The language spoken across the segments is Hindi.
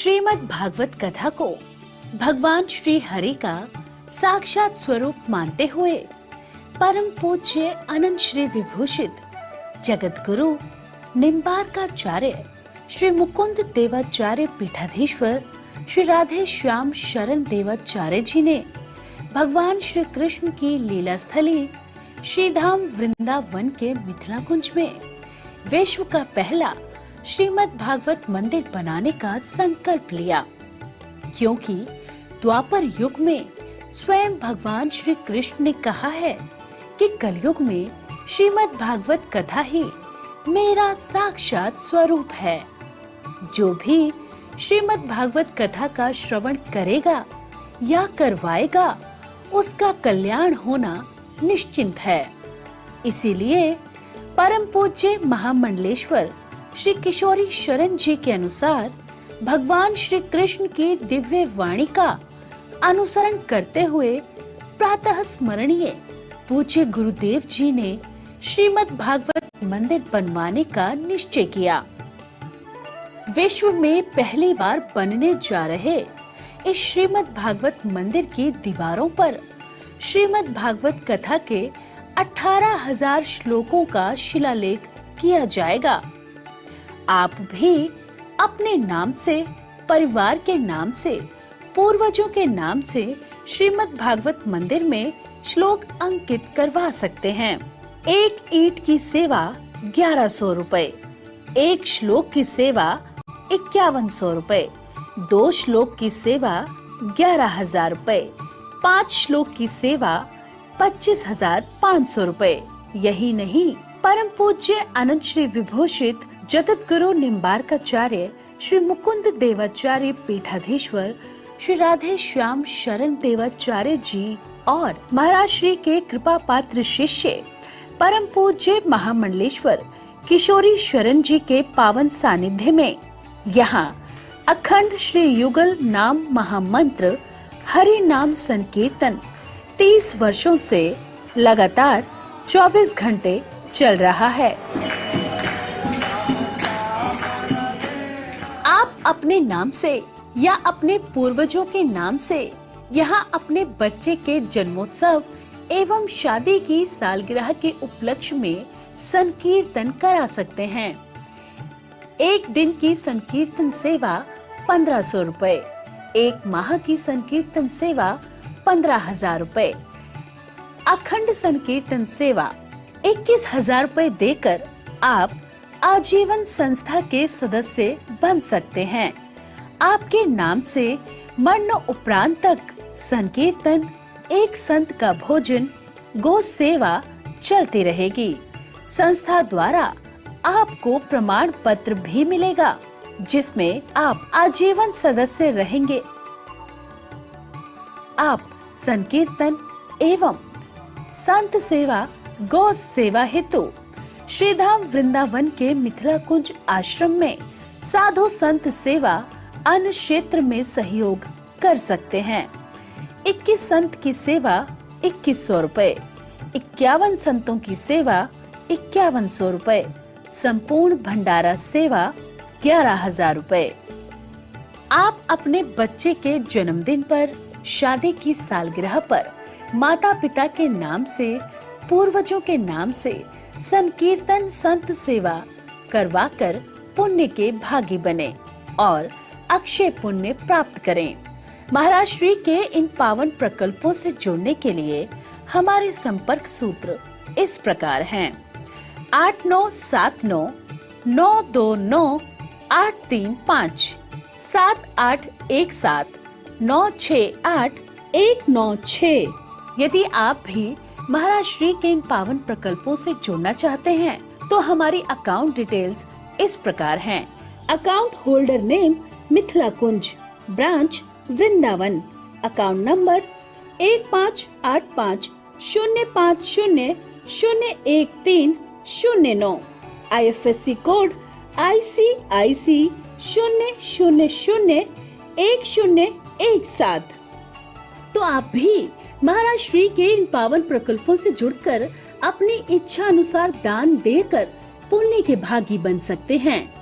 श्रीमद् भागवत कथा को भगवान श्री हरि का साक्षात स्वरूप मानते हुए परम पूज्य अनंत श्री विभूषित जगत गुरु निम्बार्काचार्य श्री मुकुंद देवाचार्य पीठाधीश्वर श्री राधे श्याम शरण देवाचार्य जी ने भगवान श्री कृष्ण की लीला स्थली श्रीधाम वृंदावन के मिथिला कुंज में विश्व का पहला श्रीमद् भागवत मंदिर बनाने का संकल्प लिया, क्योंकि द्वापर युग में स्वयं भगवान श्री कृष्ण ने कहा है कि कलयुग में श्रीमद् भागवत कथा ही मेरा साक्षात स्वरूप है। जो भी श्रीमद् भागवत कथा का श्रवण करेगा या करवाएगा उसका कल्याण होना निश्चिंत है। इसीलिए परम पूज्य महामंडलेश्वर श्री किशोरी शरण जी के अनुसार भगवान श्री कृष्ण की दिव्य वाणी का अनुसरण करते हुए प्रातः स्मरणीय पूज्य गुरुदेव जी ने श्रीमद् भागवत मंदिर बनवाने का निश्चय किया। विश्व में पहली बार बनने जा रहे इस श्रीमद् भागवत मंदिर की दीवारों पर श्रीमद् भागवत कथा के 18,000 श्लोकों का शिलालेख किया जाएगा। आप भी अपने नाम से, परिवार के नाम से, पूर्वजों के नाम से श्रीमद् भागवत मंदिर में श्लोक अंकित करवा सकते हैं। एक ईंट की सेवा 1100 रुपए, एक श्लोक की सेवा 5100 रुपए, 2 श्लोक की सेवा 11,000 रुपए, 5 श्लोक की सेवा 25,500 रुपए। यही नहीं, परम पूज्य अनंत श्री विभूषित जगत गुरु निम्बार्काचार्य श्री मुकुंद देवाचार्य पीठाधीश्वर श्री राधे श्याम शरण देवाचार्य जी और महाराज श्री के कृपा पात्र शिष्य परम पूज्य महामंडलेश्वर किशोरी शरण जी के पावन सानिध्य में यहाँ अखंड श्री युगल नाम महामंत्र हरि नाम संकीर्तन 30 वर्षों से लगातार 24 घंटे चल रहा है। आप अपने नाम से या अपने पूर्वजों के नाम से यहाँ अपने बच्चे के जन्मोत्सव एवं शादी की सालगिरह के उपलक्ष्य में संकीर्तन करा सकते हैं। एक दिन की संकीर्तन सेवा 1500 रुपए, एक माह की संकीर्तन सेवा 15,000 रुपए, अखंड संकीर्तन सेवा 21,000 रुपए देकर आप आजीवन संस्था के सदस्य बन सकते हैं। आपके नाम से मरण उपरांत तक संकीर्तन, एक संत का भोजन, गो सेवा चलती रहेगी। संस्था द्वारा आपको प्रमाण पत्र भी मिलेगा, जिसमें आप आजीवन सदस्य रहेंगे। आप संकीर्तन एवं संत सेवा, गौ सेवा हेतु श्रीधाम वृंदावन के मिथिला कुंज आश्रम में साधु संत सेवा अन्य क्षेत्र में सहयोग कर सकते हैं। 21 संत की सेवा 2100 रुपए, 51 संतों की सेवा 5100 रुपए, संपूर्ण भंडारा सेवा 11,000 रुपए। आप अपने बच्चे के जन्मदिन पर, शादी की सालगिरह पर माता पिता के नाम से, पूर्वजों के नाम से संकीर्तन संत सेवा करवाकर पुण्य के भागी बने और अक्षय पुण्य प्राप्त करें। महाराज श्री के इन पावन प्रकल्पों से जुड़ने के लिए हमारे संपर्क सूत्र इस प्रकार हैं: 8979 929 835, 7817 968 196। यदि आप भी महाराज श्री के इन पावन प्रकल्पों से जुड़ना चाहते हैं तो हमारी अकाउंट डिटेल्स इस प्रकार हैं। Account holder name Mithila Kunj, branch Vrindavan, account number 158505001309, IFSC code ICIC 0001017। तो आप भी महाराज श्री के इन पावन प्रकल्पों से जुड़कर अपनी इच्छा अनुसार दान देकर पुण्य के भागी बन सकते हैं।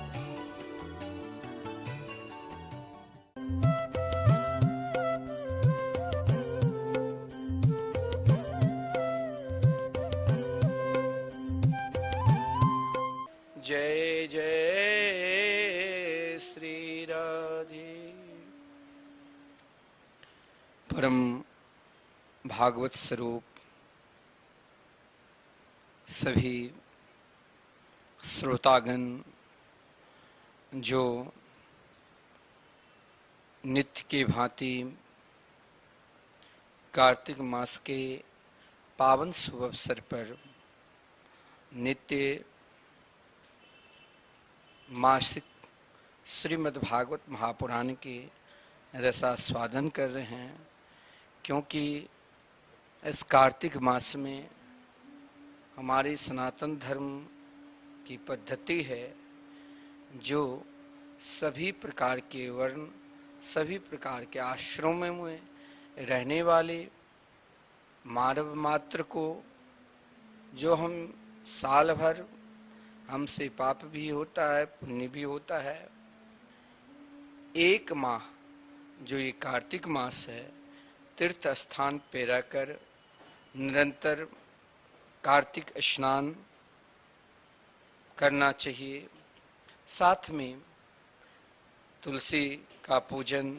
जय जय श्री राधे। परम भागवत स्वरूप सभी श्रोतागण जो नित्य के भांति कार्तिक मास के पावन शुभ अवसर पर नित्य मासिक श्रीमद् भागवत महापुराण के रसास्वादन कर रहे हैं, क्योंकि इस कार्तिक मास में हमारे सनातन धर्म की पद्धति है जो सभी प्रकार के वर्ण, सभी प्रकार के आश्रमों में रहने वाले मानव मात्र को, जो हम साल भर हमसे पाप भी होता है पुण्य भी होता है, एक माह जो ये कार्तिक मास है तीर्थ स्थान पे रहकर निरंतर कार्तिक स्नान करना चाहिए। साथ में तुलसी का पूजन,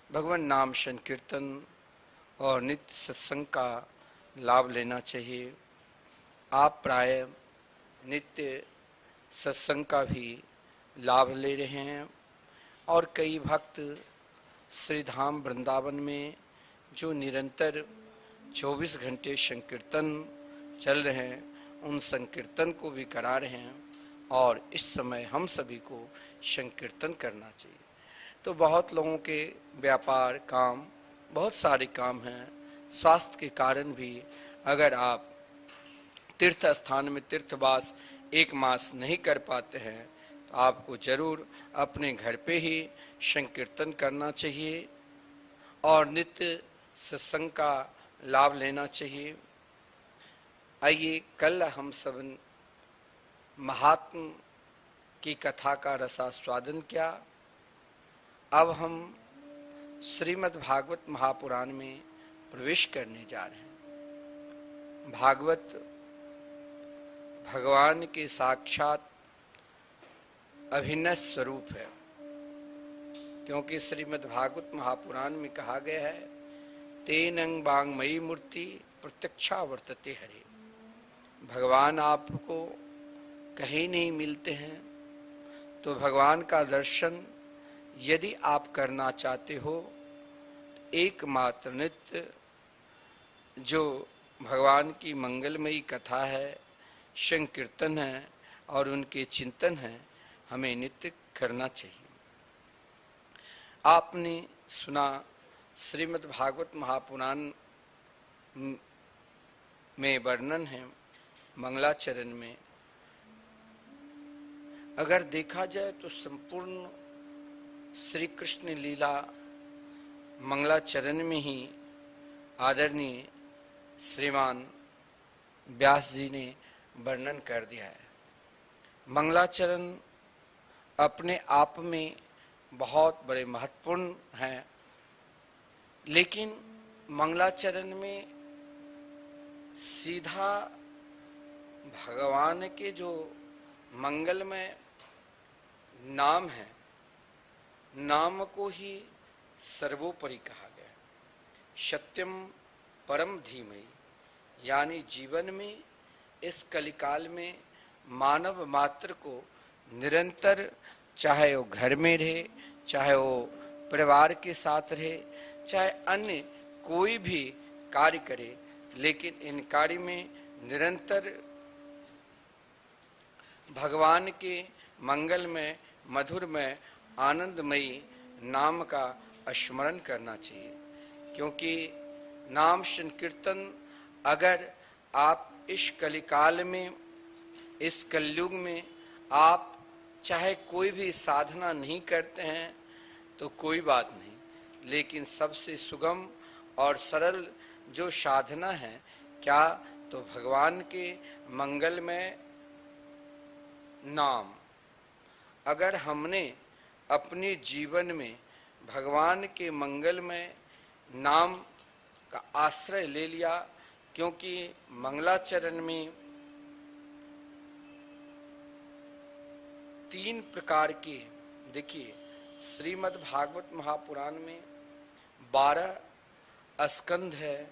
भगवान नाम संकीर्तन और नित्य सत्संग का लाभ लेना चाहिए। आप प्राय नित्य सत्संग का भी लाभ ले रहे हैं और कई भक्त श्री धाम वृंदावन में जो निरंतर 24 घंटे संकीर्तन चल रहे हैं उन संकीर्तन को भी करा रहे हैं और इस समय हम सभी को संकीर्तन करना चाहिए। तो बहुत लोगों के व्यापार काम, बहुत सारे काम हैं, स्वास्थ्य के कारण भी अगर आप तीर्थ स्थान में तीर्थवास एक मास नहीं कर पाते हैं तो आपको जरूर अपने घर पे ही संकीर्तन करना चाहिए और नित्य सत्संग का लाभ लेना चाहिए। आइए कल हम सब महात्म की कथा का रसास्वादन किया। अब हम श्रीमद् भागवत महापुराण में प्रवेश करने जा रहे हैं। भागवत भगवान के साक्षात अभिन्न स्वरूप है, क्योंकि श्रीमद् भागवत महापुराण में कहा गया है तेनंग बांगमयी मूर्ति प्रत्यक्षा वर्तते हरे। भगवान आपको कहीं नहीं मिलते हैं, तो भगवान का दर्शन यदि आप करना चाहते हो, एकमात्र नित्य जो भगवान की मंगलमयी कथा है, संकीर्तन है और उनके चिंतन है, हमें नित्य करना चाहिए। आपने सुना श्रीमद् भागवत महापुराण में वर्णन है मंगलाचरण में। अगर देखा जाए तो संपूर्ण श्री कृष्ण लीला मंगलाचरण में ही आदरणीय श्रीमान व्यास जी ने वर्णन कर दिया है। मंगलाचरण अपने आप में बहुत बड़े महत्वपूर्ण हैं, लेकिन मंगलाचरण में सीधा भगवान के जो मंगलमय नाम है, नाम को ही सर्वोपरि कहा गया। सत्यम परम धीमहि, यानी जीवन में इस कलिकाल में मानव मात्र को निरंतर, चाहे वो घर में रहे, चाहे वो परिवार के साथ रहे, चाहे अन्य कोई भी कार्य करे, लेकिन इन कार्य में निरंतर भगवान के मंगलमय मधुरमय आनंदमयी नाम का स्मरण करना चाहिए। क्योंकि नाम संकीर्तन अगर आप इस कलिकाल में, इस कलयुग में आप चाहे कोई भी साधना नहीं करते हैं तो कोई बात नहीं, लेकिन सबसे सुगम और सरल जो साधना है क्या, तो भगवान के मंगलमय नाम। अगर हमने अपने जीवन में भगवान के मंगलमय नाम का आश्रय ले लिया, क्योंकि मंगलाचरण में तीन प्रकार के, देखिए श्रीमद् भागवत महापुराण में 12 स्कंध है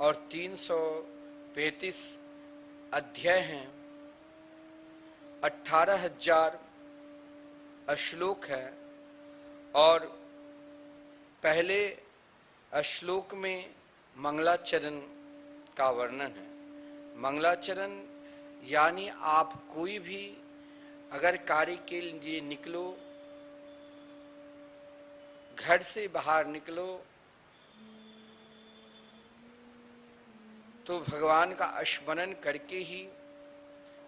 और 335 अध्याय हैं, 18,000 श्लोक है। और पहले श्लोक में मंगलाचरण का वर्णन है। मंगलाचरण यानी आप कोई भी अगर कार्य के लिए निकलो, घर से बाहर निकलो, तो भगवान का स्मरण करके ही,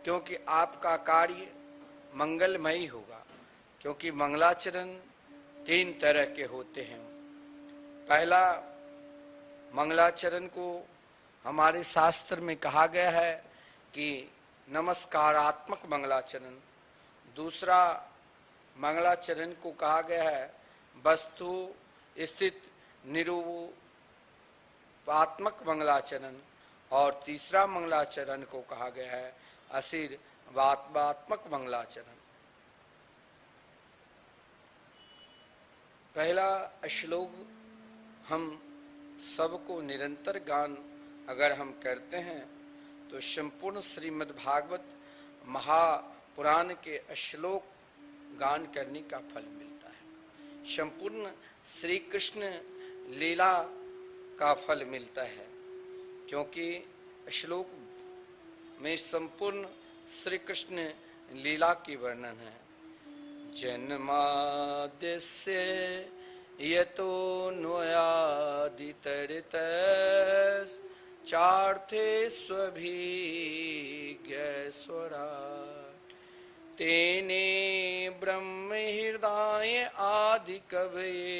क्योंकि आपका कार्य मंगलमय होगा। क्योंकि मंगलाचरण 3 तरह के होते हैं। पहला मंगलाचरण को हमारे शास्त्र में कहा गया है कि नमस्कारात्मक मंगलाचरण। दूसरा मंगलाचरण को कहा गया है वस्तु स्थित निरूपात्मक मंगलाचरण। और तीसरा मंगलाचरण को कहा गया है आशीर्वादात्मक मंगलाचरण। पहला श्लोक हम सबको निरंतर गान अगर हम करते हैं तो संपूर्ण श्रीमद् भागवत महापुराण के श्लोक गान करने का फल मिलता है। संपूर्ण श्री कृष्ण लीला का फल मिलता है, क्योंकि श्लोक में संपूर्ण श्री कृष्ण लीला की वर्णन है। जन्माद्यस्य यतो न्वयादितरितश्चार्थेष्वभिज्ञस्वराट् तेने ब्रह्महृदाय आदिकवये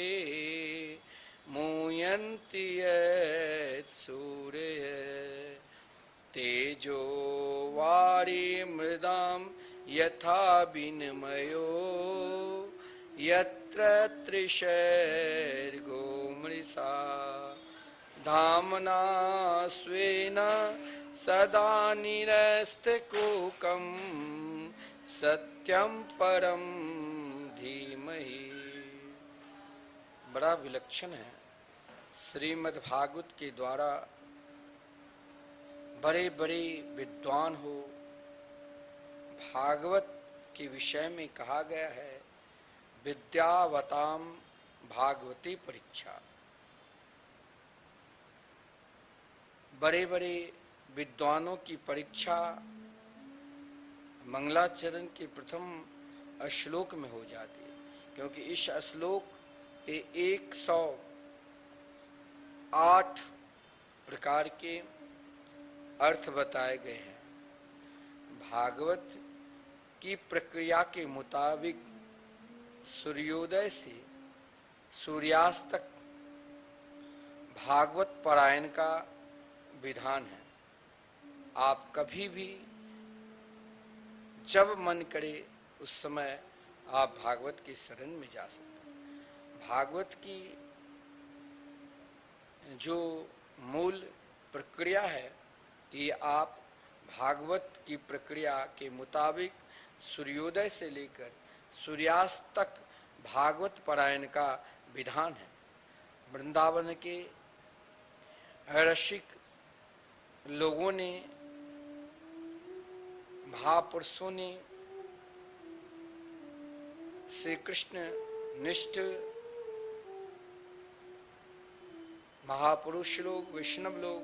मुह्यन्ति यत्सूरयः तेजो वारि मृदां यथा विनिमयो यत्र त्रिशैर्गो मृषा धाम्ना स्वेन सदा निरस्तकुहकं सत्यं परं धीमहि। बड़ा विलक्षण है। श्रीमद् भागवत के द्वारा बड़े बड़े विद्वान हो, भागवत के विषय में कहा गया है विद्यावताम भागवती परीक्षा। बड़े बड़े विद्वानों की परीक्षा मंगलाचरण के प्रथम श्लोक में हो जाती है, क्योंकि इस श्लोक पे 108 प्रकार के अर्थ बताए गए हैं। भागवत की प्रक्रिया के मुताबिक सूर्योदय से सूर्यास्त तक भागवत पारायण का विधान है। आप कभी भी जब मन करे उस समय आप भागवत की शरण में जा सकते हैं। भागवत की जो मूल प्रक्रिया है कि आप भागवत की प्रक्रिया के मुताबिक सूर्योदय से लेकर सूर्यास्त तक भागवत पारायण का विधान है। वृंदावन के रसिक लोगों ने, महापुरुषों ने, श्री कृष्ण निष्ठ महापुरुष लोग, वैष्णव लोग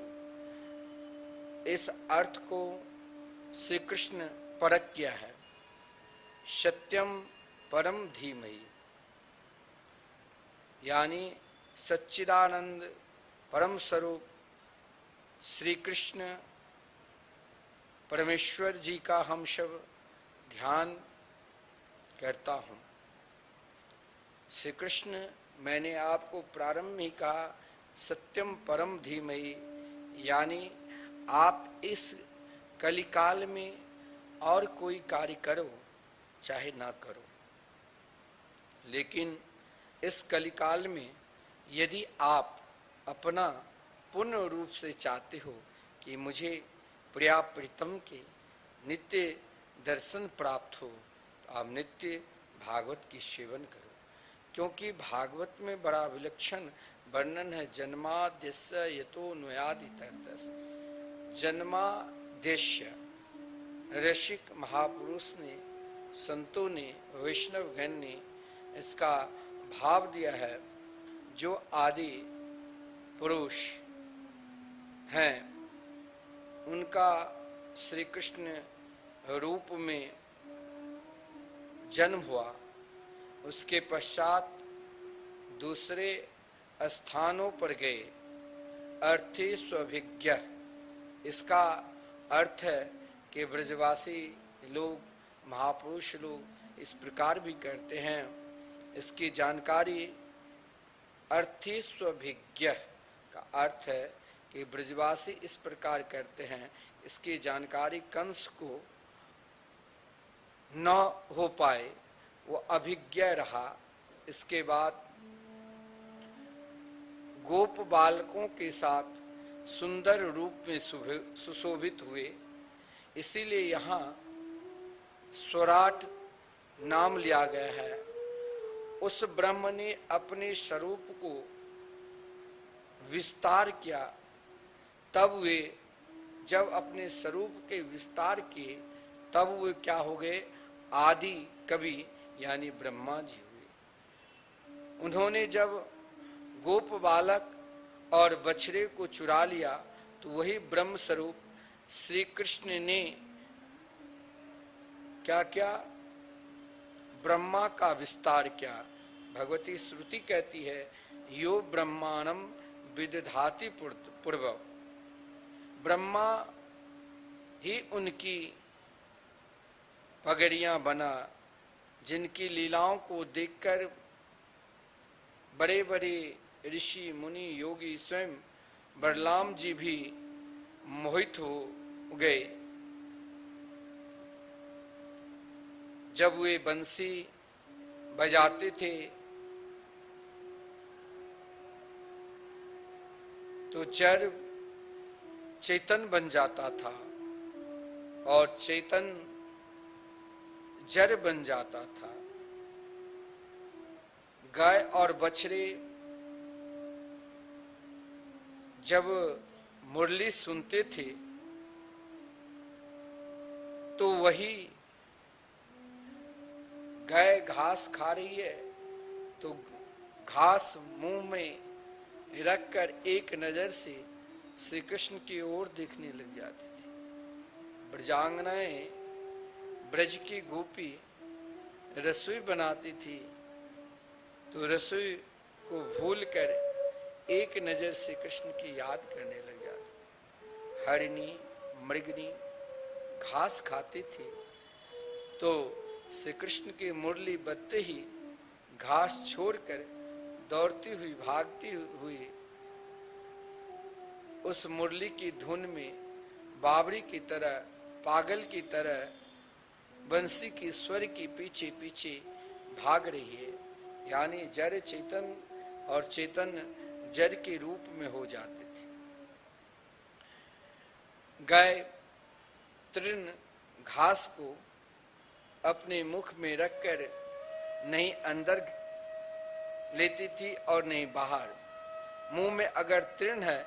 इस अर्थ को श्री कृष्ण परख किया है। सत्यम परम धीमहि, यानी सच्चिदानंद परम स्वरूप श्री कृष्ण परमेश्वर जी का हम सब ध्यान करता हूँ। श्री कृष्ण, मैंने आपको प्रारंभ में कहा सत्यम परम धीमहि, यानी आप इस कलिकाल में और कोई कार्य करो चाहे ना करो, लेकिन इस कलिकाल में यदि आप अपना पूर्ण रूप से चाहते हो कि मुझे प्रिया प्रीतम के नित्य दर्शन प्राप्त हो, तो आप नित्य भागवत की सेवन करो, क्योंकि भागवत में बड़ा विलक्षण वर्णन है। जन्माद्यस्य यतोऽन्वयादितरतस्। जन्माद्यस्य ऋषिक महापुरुष ने, संतों ने, वैष्णवगण ने इसका भाव दिया है। जो आदि पुरुष हैं उनका श्री कृष्ण रूप में जन्म हुआ, उसके पश्चात दूसरे स्थानों पर गए। अर्थी स्वभिज्ञ, इसका अर्थ है कि ब्रजवासी लोग, महापुरुष लोग इस प्रकार भी करते हैं। इसकी जानकारी अर्थी स्वभिज्ञ का अर्थ है कि ब्रजवासी इस प्रकार करते हैं। इसकी जानकारी कंस को न हो पाए, वो अभिज्ञ रहा। इसके बाद गोप बालकों के साथ सुंदर रूप में सुशोभित हुए, इसीलिए यहाँ स्वराट नाम लिया गया है। उस ब्रह्म ने अपने स्वरूप को विस्तार किया, तब वे जब अपने स्वरूप के विस्तार किए तब वे क्या हो गए? आदि कवि यानी ब्रह्मा जी हुए। उन्होंने जब गोप बालक और बछड़े को चुरा लिया तो वही ब्रह्म स्वरूप श्री कृष्ण ने क्या किया? ब्रह्मा का विस्तार किया। भगवती श्रुति कहती है, यो ब्रह्माणम विदधाति पूर्व। ब्रह्मा ही उनकी पगड़ियां बना, जिनकी लीलाओं को देखकर बड़े बड़े ऋषि मुनि योगी स्वयं बलराम जी भी मोहित हो गए। जब वे बंसी बजाते थे तो जड़ चेतन बन जाता था और चेतन जड़ बन जाता था। गाय और बछड़े जब मुरली सुनते थे तो वही गाय घास खा रही है तो घास मुंह में रखकर एक नजर से श्री कृष्ण की ओर देखने लग जाती थी। ब्रजांगनाएं, ब्रज की गोपी रसोई बनाती थी तो रसोई को भूलकर एक नजर से कृष्ण की याद करने लग जाती। हरिणी, मृगनी घास खाती थी तो श्री कृष्ण की मुरली बजते ही घास छोड़कर दौड़ती हुई, भागती हुई उस मुरली की धुन में बावरी की तरह, पागल की तरह बंसी की स्वर के पीछे पीछे भाग रही है। यानी जड़ चेतन और चेतन जड़ के रूप में हो जाते थे। गाय तृण घास को अपने मुख में रखकर नहीं अंदर लेती थी और नहीं बाहर। मुंह में अगर तृण है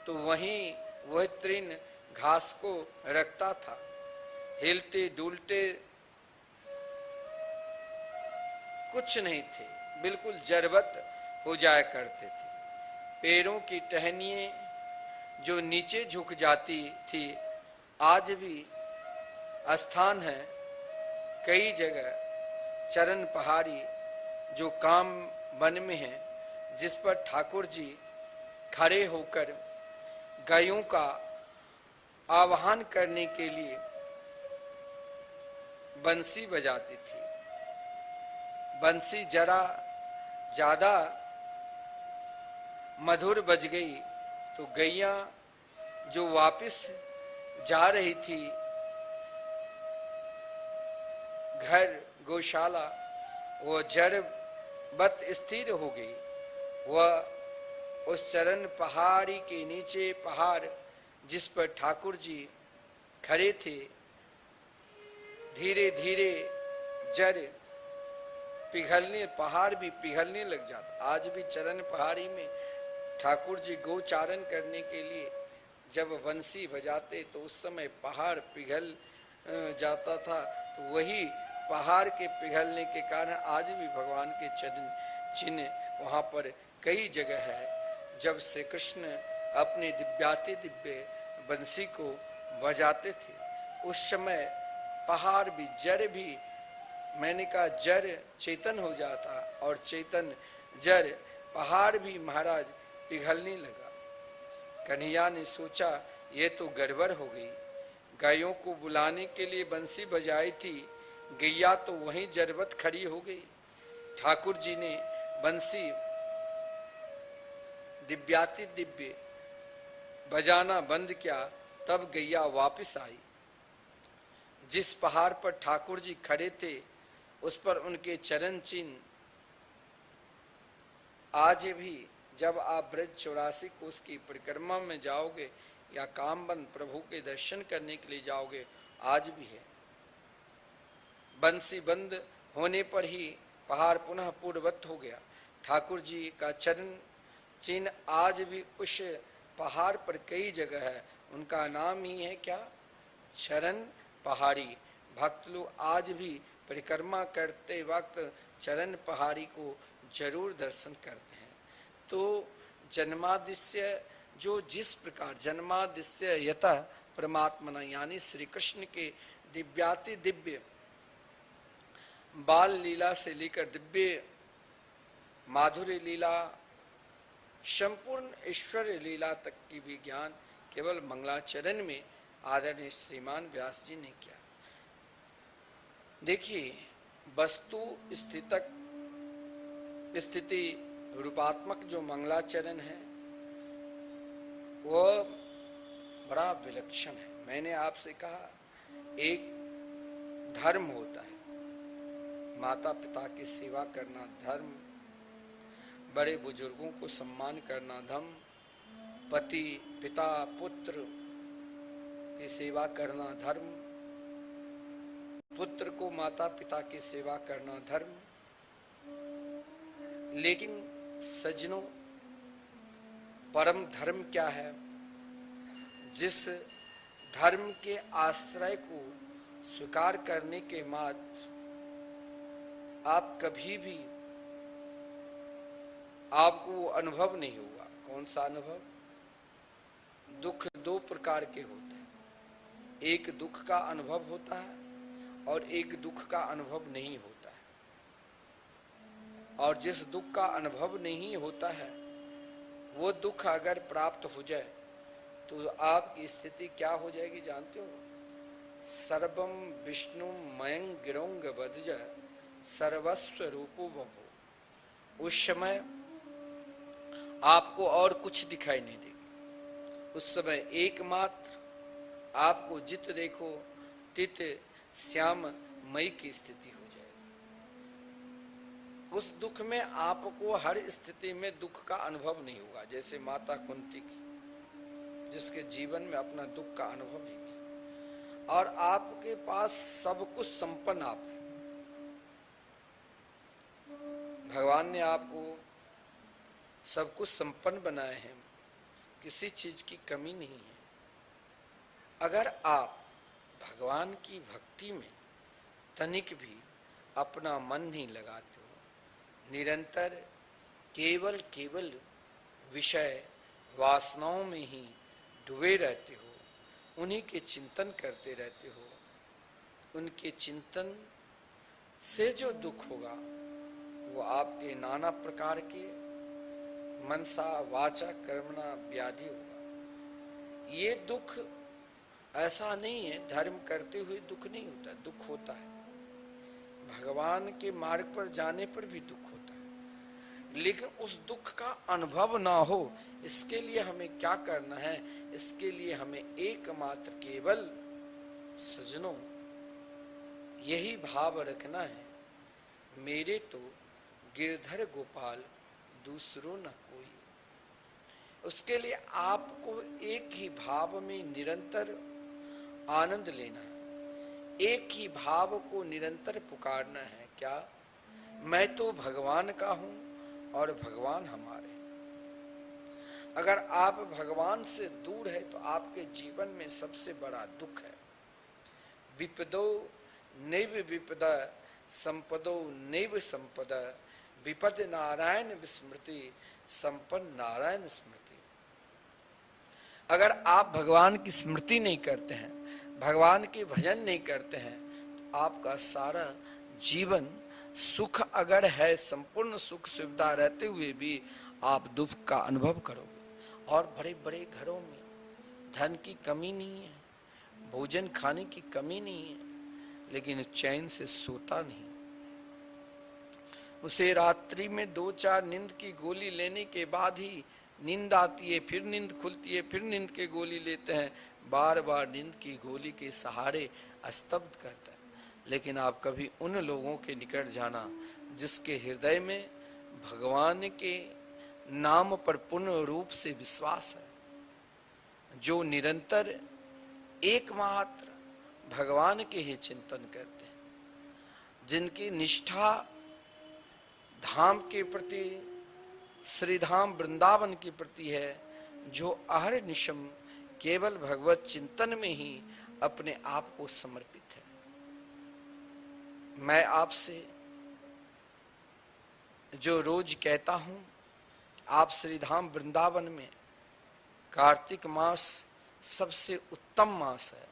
तो वहीं वह तृण घास को रखता था। हिलते डुलते कुछ नहीं थे, बिल्कुल जड़वत हो जाया करते थे। पैरों की टहनियां जो नीचे झुक जाती थी, आज भी स्थान है कई जगह चरण पहाड़ी जो काम वन में है, जिस पर ठाकुर जी खड़े होकर गायों का आवाहन करने के लिए बंसी बजाती थी। बंसी जरा ज्यादा मधुर बज गई तो गैया जो वापस जा रही थी घर गौशाला, वह जड़वत स्थिर हो गई। वह उस चरण पहाड़ी के नीचे, पहाड़ जिस पर ठाकुर जी खड़े थे, धीरे धीरे जड़ पिघलने, पहाड़ भी पिघलने लग जाता। आज भी चरण पहाड़ी में ठाकुर जी गोचारण करने के लिए जब बंसी बजाते तो उस समय पहाड़ पिघल जाता था। तो वही पहाड़ के पिघलने के कारण आज भी भगवान के चरण चिन्ह वहाँ पर कई जगह है। जब श्री कृष्ण अपने दिव्याति दिव्य बंसी को बजाते थे उस समय पहाड़ भी, जड़ भी, मैंने कहा जड़ चेतन हो जाता और चेतन जड़ पहाड़ भी महाराज पिघलने लगा। कन्हैया ने सोचा ये तो गड़बड़ हो गई। गायों को बुलाने के लिए बंसी बजाई थी, गैया तो वहीं जड़बत खड़ी हो गई। ठाकुर जी ने बंसी दिव्याति दिव्य बजाना बंद किया, तब गैया वापस आई। जिस पहाड़ पर ठाकुर जी खड़े थे उस पर उनके चरण चिन्ह आज भी, जब आप ब्रज 84 कोस की परिक्रमा में जाओगे या कामबंद प्रभु के दर्शन करने के लिए जाओगे, आज भी है। बंसी बंद होने पर ही पहाड़ पुनः पूर्ववत हो गया। ठाकुर जी का चरण चिन्ह आज भी उस पहाड़ पर कई जगह है। उनका नाम ही है क्या? चरण पहाड़ी। भक्त लोग आज भी परिक्रमा करते वक्त चरण पहाड़ी को जरूर दर्शन करते हैं। तो जन्मादिस्य, जो जिस प्रकार जन्मादिस्य यतः परमात्मना, यानी श्री कृष्ण के दिव्याति दिव्य बाल लीला से लेकर दिव्य माधुर्य लीला, संपूर्ण ऐश्वर्य लीला तक की भी ज्ञान केवल मंगलाचरण में आदरणीय श्रीमान व्यास जी ने किया। देखिए, वस्तु स्थिति रूपात्मक जो मंगलाचरण है वह बड़ा विलक्षण है। मैंने आपसे कहा एक धर्म होता है, माता पिता की सेवा करना धर्म, बड़े बुजुर्गों को सम्मान करना धर्म, पति पिता पुत्र की सेवा करना धर्म, पुत्र को माता पिता की सेवा करना धर्म। लेकिन सज्जनों, परम धर्म क्या है? जिस धर्म के आश्रय को स्वीकार करने के मात्र आप कभी भी, आपको वो अनुभव नहीं होगा। कौन सा अनुभव? दुख दो प्रकार के होते हैं, एक दुख का अनुभव होता है और एक दुख का अनुभव नहीं होता है। और जिस दुख का अनुभव नहीं होता है वो दुख अगर प्राप्त हो जाए तो आपकी स्थिति क्या हो जाएगी जानते हो? सर्वम विष्णु मयं गिरोंग बदज सर्वस्व रूपो बभो। उस समय आपको और कुछ दिखाई नहीं देगा। उस समय एकमात्र आपको जित देखो तित श्याम मई की स्थिति हो जाएगी। उस दुख में आपको हर स्थिति में दुख का अनुभव नहीं होगा। जैसे माता कुंती की, जिसके जीवन में अपना दुख का अनुभव ही नहीं, और आपके पास सब कुछ संपन्न आप है। भगवान ने आपको सब कुछ संपन्न बनाए हैं, किसी चीज की कमी नहीं है। अगर आप भगवान की भक्ति में तनिक भी अपना मन नहीं लगाते हो, निरंतर केवल विषय वासनाओं में ही डूबे रहते हो, उन्हीं के चिंतन करते रहते हो, उनके चिंतन से जो दुख होगा वो आपके नाना प्रकार के मनसा वाचा कर्मणा व्याधि होगा। ये दुख ऐसा नहीं है, धर्म करते हुए दुख नहीं होता, दुख होता है। भगवान के मार्ग पर जाने पर भी दुख होता है, लेकिन उस दुख का अनुभव ना हो, इसके लिए हमें क्या करना है? इसके लिए हमें एकमात्र केवल सज्जनों यही भाव रखना है, मेरे तो गिरधर गोपाल दूसरों न कोई। उसके लिए आपको एक ही भाव में निरंतर आनंद लेना है, एक ही भाव को निरंतर पुकारना है, क्या मैं तो भगवान का हूं और भगवान हमारे। अगर आप भगवान से दूर है तो आपके जीवन में सबसे बड़ा दुख है। विपदो नैव विपदा संपदो नैव संपदा विपद नारायण विस्मृति संपन्न नारायण स्मृति। अगर आप भगवान की स्मृति नहीं करते हैं, भगवान के भजन नहीं करते हैं, तो आपका सारा जीवन सुख अगर है, संपूर्ण सुख सुविधा रहते हुए भी आप दुख का अनुभव करोगे। और बड़े बड़े घरों में धन की कमी नहीं है, भोजन खाने की कमी नहीं है, लेकिन चैन से सोता नहीं। उसे रात्रि में 2-4 नींद की गोली लेने के बाद ही नींद आती है, फिर नींद खुलती है, फिर नींद की गोली लेते हैं, बार बार नींद की गोली के सहारे स्तब्ध करता है। लेकिन आप कभी उन लोगों के निकट जाना जिसके हृदय में भगवान के नाम पर पूर्ण रूप से विश्वास है, जो निरंतर एकमात्र भगवान के ही चिंतन करते हैं, जिनकी निष्ठा धाम के प्रति, श्री धाम वृंदावन के प्रति है, जो अहर्निशम केवल भगवत चिंतन में ही अपने आप को समर्पित है। मैं आपसे जो रोज कहता हूं, आप श्री धाम वृंदावन में कार्तिक मास सबसे उत्तम मास है,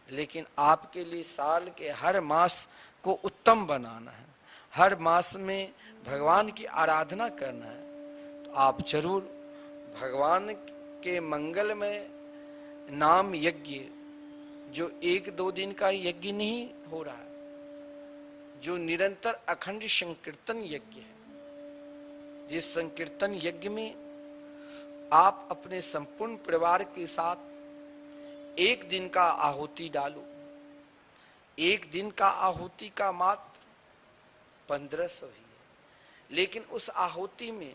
लेकिन आपके लिए साल के हर मास को उत्तम बनाना है, हर मास में भगवान की आराधना करना है। तो आप जरूर भगवान के मंगल में नाम यज्ञ, जो 1-2 दिन का यज्ञ नहीं हो रहा है, जो निरंतर अखंड संकीर्तन यज्ञ है, जिस संकीर्तन यज्ञ में आप अपने संपूर्ण परिवार के साथ 1 दिन का आहुति डालो। 1 दिन का आहुति का मात्र 1500 ही है, लेकिन उस आहुति में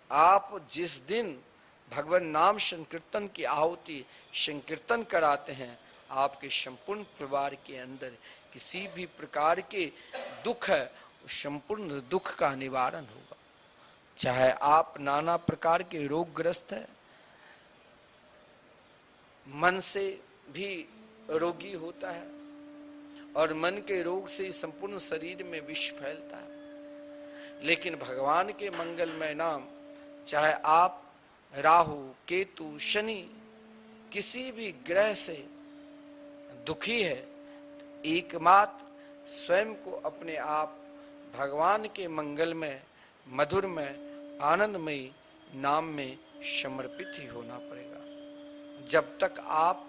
आप जिस दिन भगवान नाम संकीर्तन की आहुति संकीर्तन कराते हैं, आपके संपूर्ण परिवार के अंदर किसी भी प्रकार के दुख है, उस संपूर्ण दुख का निवारण होगा। चाहे आप नाना प्रकार के रोगग्रस्त हैं, मन से भी रोगी होता है, और मन के रोग से संपूर्ण शरीर में विष फैलता है, लेकिन भगवान के मंगलमय नाम, चाहे आप राहु केतु शनि किसी भी ग्रह से दुखी है, एकमात्र स्वयं को अपने आप भगवान के मंगलमय मधुरमय आनंदमय नाम में समर्पित ही होना पड़ेगा। जब तक आप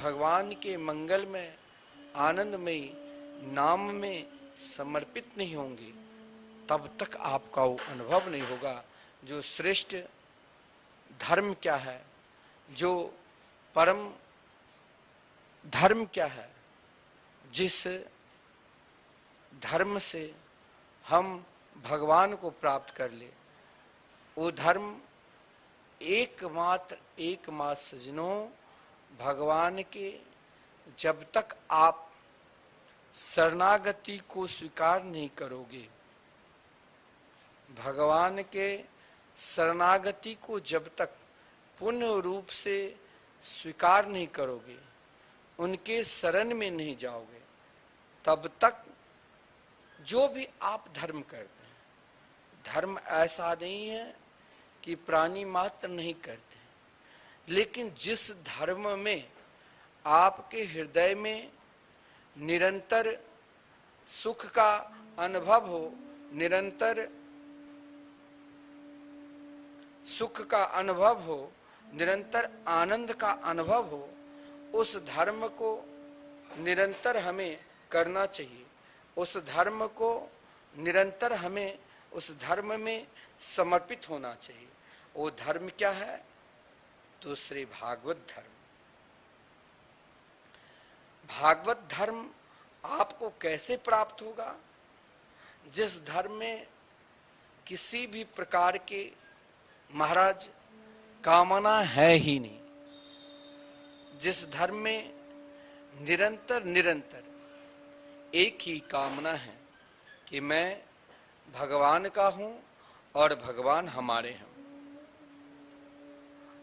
भगवान के मंगलमय आनंदमय नाम में समर्पित नहीं होंगे, तब तक आपका वो अनुभव नहीं होगा जो श्रेष्ठ धर्म क्या है, जो परम धर्म क्या है, जिस धर्म से हम भगवान को प्राप्त कर ले। वो धर्म एकमात्र सजनों, भगवान के जब तक आप शरणागति को स्वीकार नहीं करोगे, भगवान के शरणागति को जब तक पूर्ण रूप से स्वीकार नहीं करोगे, उनके शरण में नहीं जाओगे, तब तक जो भी आप धर्म करते हैं, धर्म ऐसा नहीं है कि प्राणी मात्र नहीं करते, लेकिन जिस धर्म में आपके हृदय में निरंतर सुख का अनुभव हो, निरंतर सुख का अनुभव हो, निरंतर आनंद का अनुभव हो, उस धर्म को निरंतर हमें करना चाहिए। उस धर्म को निरंतर हमें उस धर्म में समर्पित होना चाहिए। वो धर्म क्या है? तो श्री भागवत धर्म। भागवत धर्म आपको कैसे प्राप्त होगा? जिस धर्म में किसी भी प्रकार के महाराज कामना है ही नहीं, जिस धर्म में निरंतर एक ही कामना है कि मैं भगवान का हूं और भगवान हमारे हैं।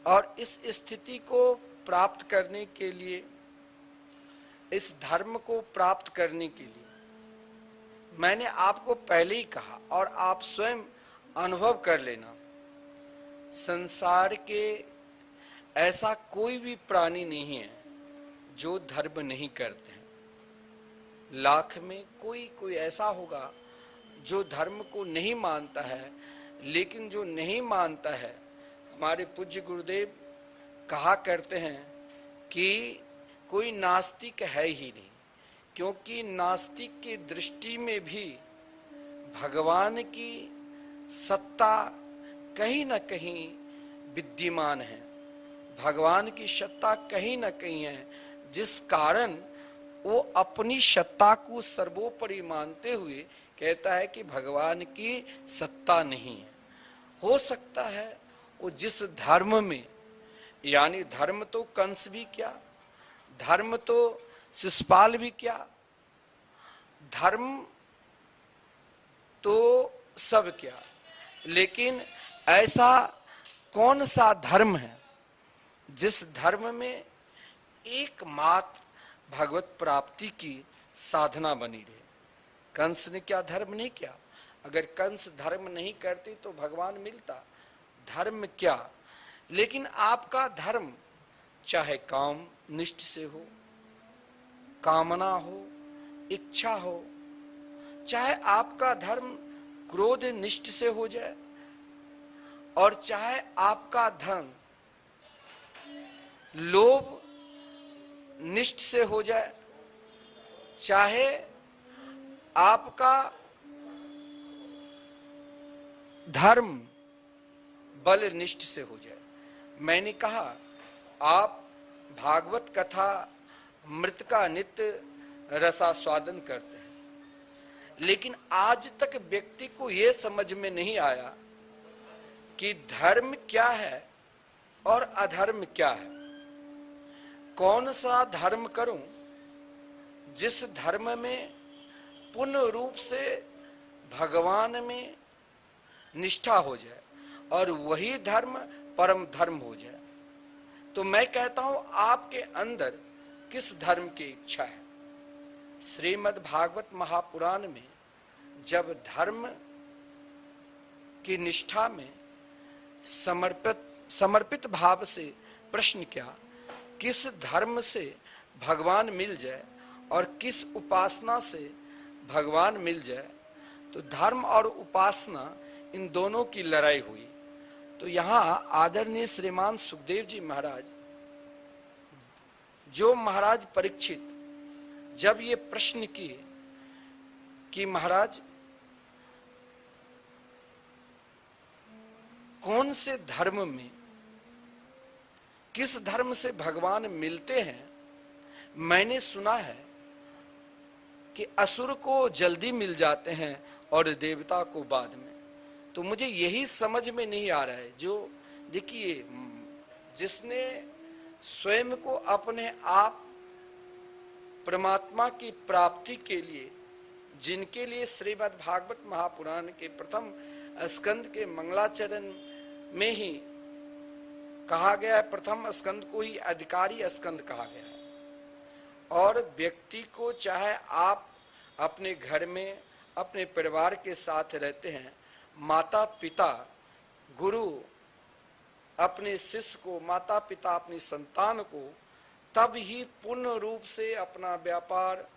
और इस स्थिति को प्राप्त करने के लिए, इस धर्म को प्राप्त करने के लिए, मैंने आपको पहले ही कहा और आप स्वयं अनुभव कर लेना, संसार के ऐसा कोई भी प्राणी नहीं है जो धर्म नहीं करते हैं। लाख में कोई ऐसा होगा जो धर्म को नहीं मानता है, लेकिन जो नहीं मानता है, हमारे पूज्य गुरुदेव कहा करते हैं कि कोई नास्तिक है ही नहीं, क्योंकि नास्तिक की दृष्टि में भी भगवान की सत्ता कहीं न कहीं विद्यमान है, भगवान की सत्ता कहीं न कहीं है, जिस कारण वो अपनी सत्ता को सर्वोपरि मानते हुए कहता है कि भगवान की सत्ता नहीं है। हो सकता है वो जिस धर्म में, यानी धर्म तो कंस भी क्या, धर्म तो शिशुपाल भी क्या, धर्म तो सब क्या, लेकिन ऐसा कौन सा धर्म है जिस धर्म में एकमात्र भगवत प्राप्ति की साधना बनी रहे। कंस ने क्या धर्म नहीं किया? अगर कंस धर्म नहीं करते तो भगवान मिलता। धर्म क्या, लेकिन आपका धर्म चाहे काम निष्ठ से हो, कामना हो, इच्छा हो, चाहे आपका धर्म क्रोध निष्ठ से हो जाए, और चाहे आपका धर्म लोभ निष्ठ से हो जाए, चाहे आपका धर्म बल निष्ठ से हो जाए। मैंने कहा आप भागवत कथा मृत का नित्य रसास्वादन करते हैं, लेकिन आज तक व्यक्ति को यह समझ में नहीं आया कि धर्म क्या है और अधर्म क्या है। कौन सा धर्म करूं जिस धर्म में पूर्ण रूप से भगवान में निष्ठा हो जाए और वही धर्म परम धर्म हो जाए। तो मैं कहता हूं आपके अंदर किस धर्म की इच्छा है। श्रीमद् भागवत महापुराण में जब धर्म की निष्ठा में समर्पित भाव से प्रश्न किया, किस धर्म से भगवान मिल जाए और किस उपासना से भगवान मिल जाए, तो धर्म और उपासना इन दोनों की लड़ाई हुई। तो यहां आदरणीय श्रीमान सुखदेव जी महाराज, जो महाराज परीक्षित जब ये प्रश्न किए कि महाराज कौन से धर्म में, किस धर्म से भगवान मिलते हैं। मैंने सुना है कि असुर को जल्दी मिल जाते हैं और देवता को बाद में। तो मुझे यही समझ में नहीं आ रहा है। जो देखिए, जिसने स्वयं को अपने आप परमात्मा की प्राप्ति के लिए, जिनके लिए श्रीमद् भागवत महापुराण के प्रथम स्कंद के मंगलाचरण में ही कहा गया है, प्रथम स्कंद को ही अधिकारी स्कंद कहा गया है। और व्यक्ति को, चाहे आप अपने घर में अपने परिवार के साथ रहते हैं, माता पिता गुरु अपने शिष्य को, माता पिता अपनी संतान को तब ही पूर्ण रूप से अपना व्यापार,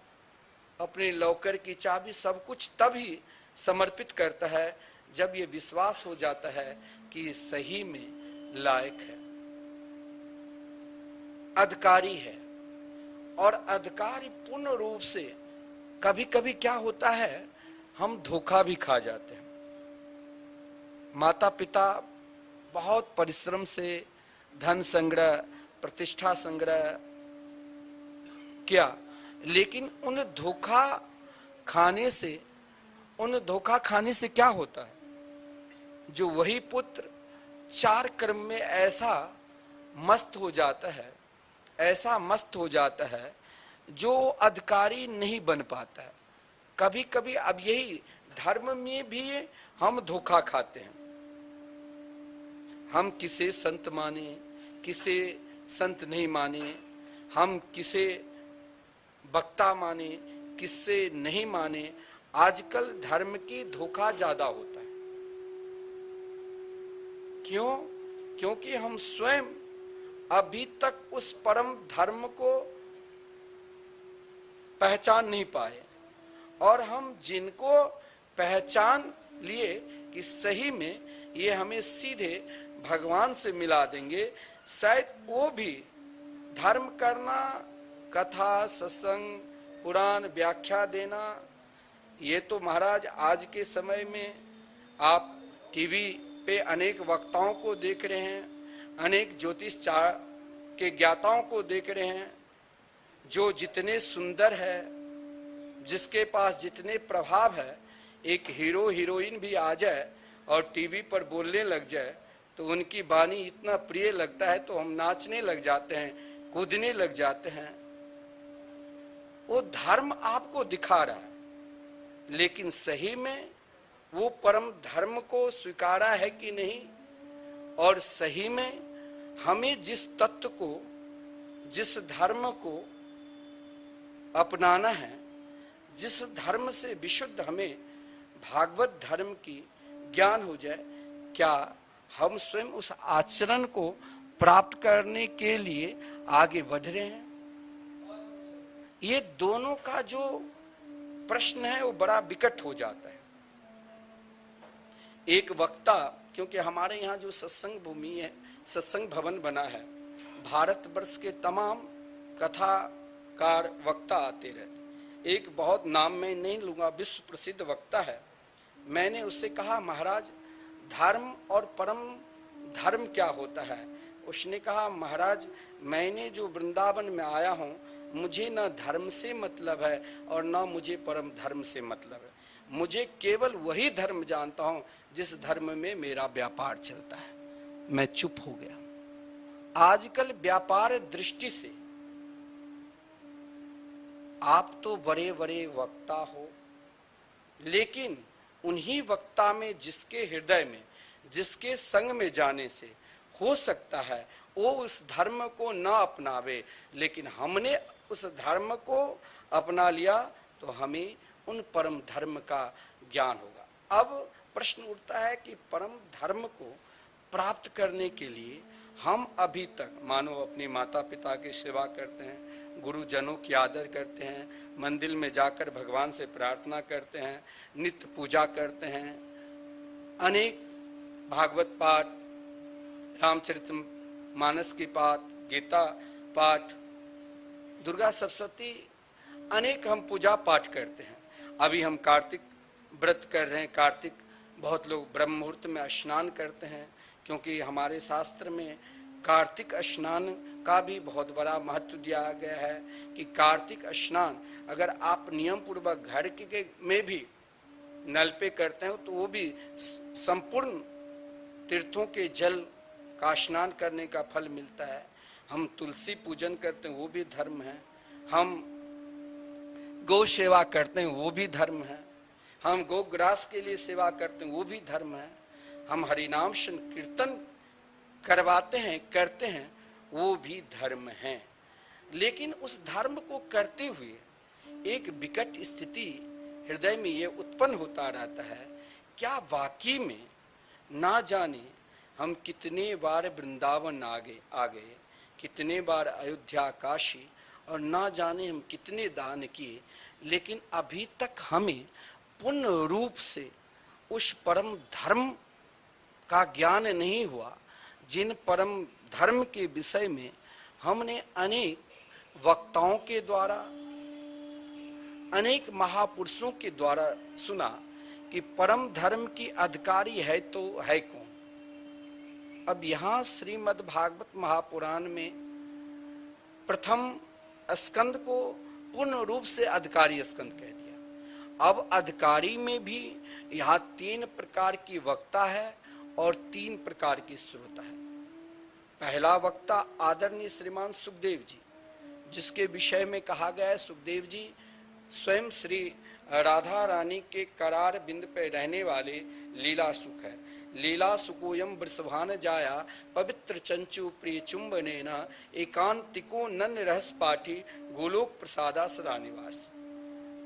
अपने लौकर की चाबी, सब कुछ तभी समर्पित करता है जब ये विश्वास हो जाता है कि सही में लायक है, अधिकारी है। और अधिकारी पूर्ण रूप से, कभी कभी क्या होता है, हम धोखा भी खा जाते हैं। माता पिता बहुत परिश्रम से धन संग्रह, प्रतिष्ठा संग्रह किया, लेकिन उन धोखा खाने से क्या होता है, जो वही पुत्र 4 कर्म में ऐसा मस्त हो जाता है जो अधिकारी नहीं बन पाता है। कभी कभी अब यही धर्म में भी हम धोखा खाते हैं। हम किसे संत माने, किसे संत नहीं माने, हम किसे वक्ता माने, किससे नहीं माने। आजकल धर्म की धोखा ज्यादा होता है। क्यों? क्योंकि हम स्वयं अभी तक उस परम धर्म को पहचान नहीं पाए, और हम जिनको पहचान लिए कि सही में ये हमें सीधे भगवान से मिला देंगे, शायद वो भी धर्म करना, कथा, सत्संग, पुराण, व्याख्या देना, ये तो महाराज आज के समय में आप टीवी पे अनेक वक्ताओं को देख रहे हैं, अनेक ज्योतिष के ज्ञाताओं को देख रहे हैं, जो जितने सुंदर है, जिसके पास जितने प्रभाव है। एक हीरो हीरोइन भी आ जाए और टीवी पर बोलने लग जाए तो उनकी वाणी इतना प्रिय लगता है तो हम नाचने लग जाते हैं, कूदने लग जाते हैं। वो धर्म आपको दिखा रहा है, लेकिन सही में वो परम धर्म को स्वीकारा है कि नहीं, और सही में हमें जिस तत्व को, जिस धर्म को अपनाना है, जिस धर्म से विशुद्ध हमें भागवत धर्म की ज्ञान हो जाए, क्या हम स्वयं उस आचरण को प्राप्त करने के लिए आगे बढ़ रहे हैं? ये दोनों का जो प्रश्न है वो बड़ा विकट हो जाता है। एक वक्ता, क्योंकि हमारे यहाँ जो सत्संग भूमि है, सत्संग भवन बना है, भारतवर्ष के तमाम कथाकार वक्ता आते रहते। एक बहुत नाम मैं नहीं लूंगा, विश्व प्रसिद्ध वक्ता है। मैंने उससे कहा, महाराज धर्म और परम धर्म क्या होता है? उसने कहा, महाराज मैंने जो वृंदावन में आया हूँ, मुझे न धर्म से मतलब है और न मुझे परम धर्म से मतलब है। मुझे केवल वही धर्म जानता हूँ जिस धर्म में मेरा व्यापार चलता है। मैं चुप हो गया। आजकल व्यापार दृष्टि से आप तो बड़े बड़े वक्ता हो, लेकिन उन्हीं वक्ता में जिसके हृदय में, जिसके संग में जाने से हो सकता है वो उस धर्म को न अपनावे, लेकिन हमने उस धर्म को अपना लिया तो हमें उन परम धर्म का ज्ञान होगा। अब प्रश्न उठता है कि परम धर्म को प्राप्त करने के लिए हम अभी तक मानो अपने माता पिता की सेवा करते हैं, गुरुजनों की आदर करते हैं, मंदिर में जाकर भगवान से प्रार्थना करते हैं, नित्य पूजा करते हैं, अनेक भागवत पाठ, रामचरितमानस की पाठ, गीता पाठ, दुर्गा सप्तशती, अनेक हम पूजा पाठ करते हैं। अभी हम कार्तिक व्रत कर रहे हैं। कार्तिक बहुत लोग ब्रह्म मुहूर्त में स्नान करते हैं, क्योंकि हमारे शास्त्र में कार्तिक स्नान का भी बहुत बड़ा महत्व दिया गया है कि कार्तिक स्नान अगर आप नियम पूर्वक घर के में भी नल पे करते हो तो वो भी संपूर्ण तीर्थों के जल का स्नान करने का फल मिलता है। हम तुलसी पूजन करते हैं, वो भी धर्म है। हम गौ सेवा करते हैं, वो भी धर्म है। हम गोग्रास के लिए सेवा करते हैं, वो भी धर्म है। हम हरिनाम संकीर्तन करवाते हैं, करते हैं, वो भी धर्म है। लेकिन उस धर्म को करते हुए एक विकट स्थिति हृदय में ये उत्पन्न होता रहता है, क्या वाकई में ना जाने हम कितने बार वृंदावन आ गए, कितने बार अयोध्या, काशी, और ना जाने हम कितने दान किए, लेकिन अभी तक हमें पूर्ण रूप से उस परम धर्म का ज्ञान नहीं हुआ, जिन परम धर्म के विषय में हमने अनेक वक्ताओं के द्वारा, अनेक महापुरुषों के द्वारा सुना कि परम धर्म की अधिकारी है तो है कौन। अब यहाँ श्रीमद् भागवत महापुराण में प्रथम स्कंद को पूर्ण रूप से अधिकारी स्कंद कह दिया। अब अधिकारी में भी यहाँ 3 प्रकार की वक्ता है और 3 प्रकार की श्रोता है। पहला वक्ता आदरणीय श्रीमान सुखदेव जी, जिसके विषय में कहा गया है सुखदेव जी स्वयं श्री राधा रानी के करार बिंद पे रहने वाले लीला सुख है। लीला सुकोयम वृषभान जाया पवित्र चंचु प्रिय चुंबने न एकांतिको नन रहस पाठी गोलोक प्रसादा सदा निवास।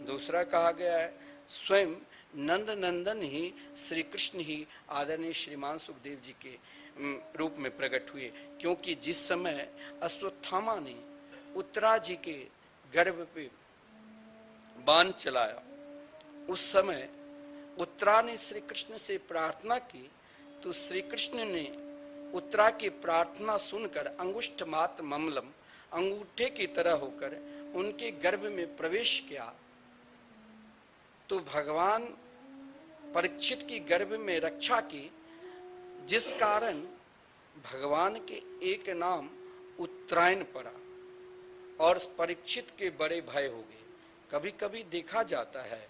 दूसरा कहा गया है स्वयं नंद नंदन ही श्री कृष्ण ही आदरणीय श्रीमान सुखदेव जी के रूप में प्रकट हुए, क्योंकि जिस समय अश्वत्थामा ने उत्तरा जी के गर्भ पे बाण चलाया उस समय उत्तरा ने श्री कृष्ण से प्रार्थना की, तो श्री कृष्ण ने उत्तरा की प्रार्थना सुनकर अंगुष्ठ मात्र ममलम अंगूठे की तरह होकर उनके गर्भ में प्रवेश किया। तो भगवान परीक्षित की गर्भ में रक्षा की, जिस कारण भगवान के एक नाम उत्तरायण पड़ा और परीक्षित के बड़े भाई हो गए। कभी कभी देखा जाता है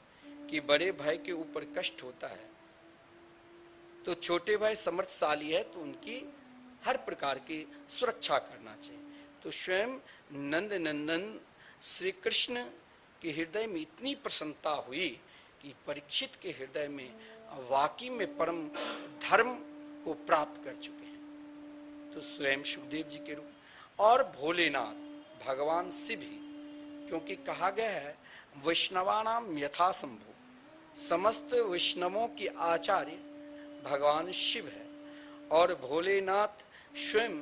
कि बड़े भाई के ऊपर कष्ट होता है तो छोटे भाई समर्थशाली है तो उनकी हर प्रकार की सुरक्षा करना चाहिए। तो स्वयं नंद नंदन श्री कृष्ण के हृदय में इतनी प्रसन्नता हुई कि परीक्षित के हृदय में वाकई में परम धर्म को प्राप्त कर चुके हैं। तो स्वयं सुखदेव जी के रूप और भोलेनाथ भगवान शिव ही, क्योंकि कहा गया है वैष्णवानाम यथा संभव, समस्त वैष्णवों की आचार्य भगवान शिव है और भोलेनाथ स्वयं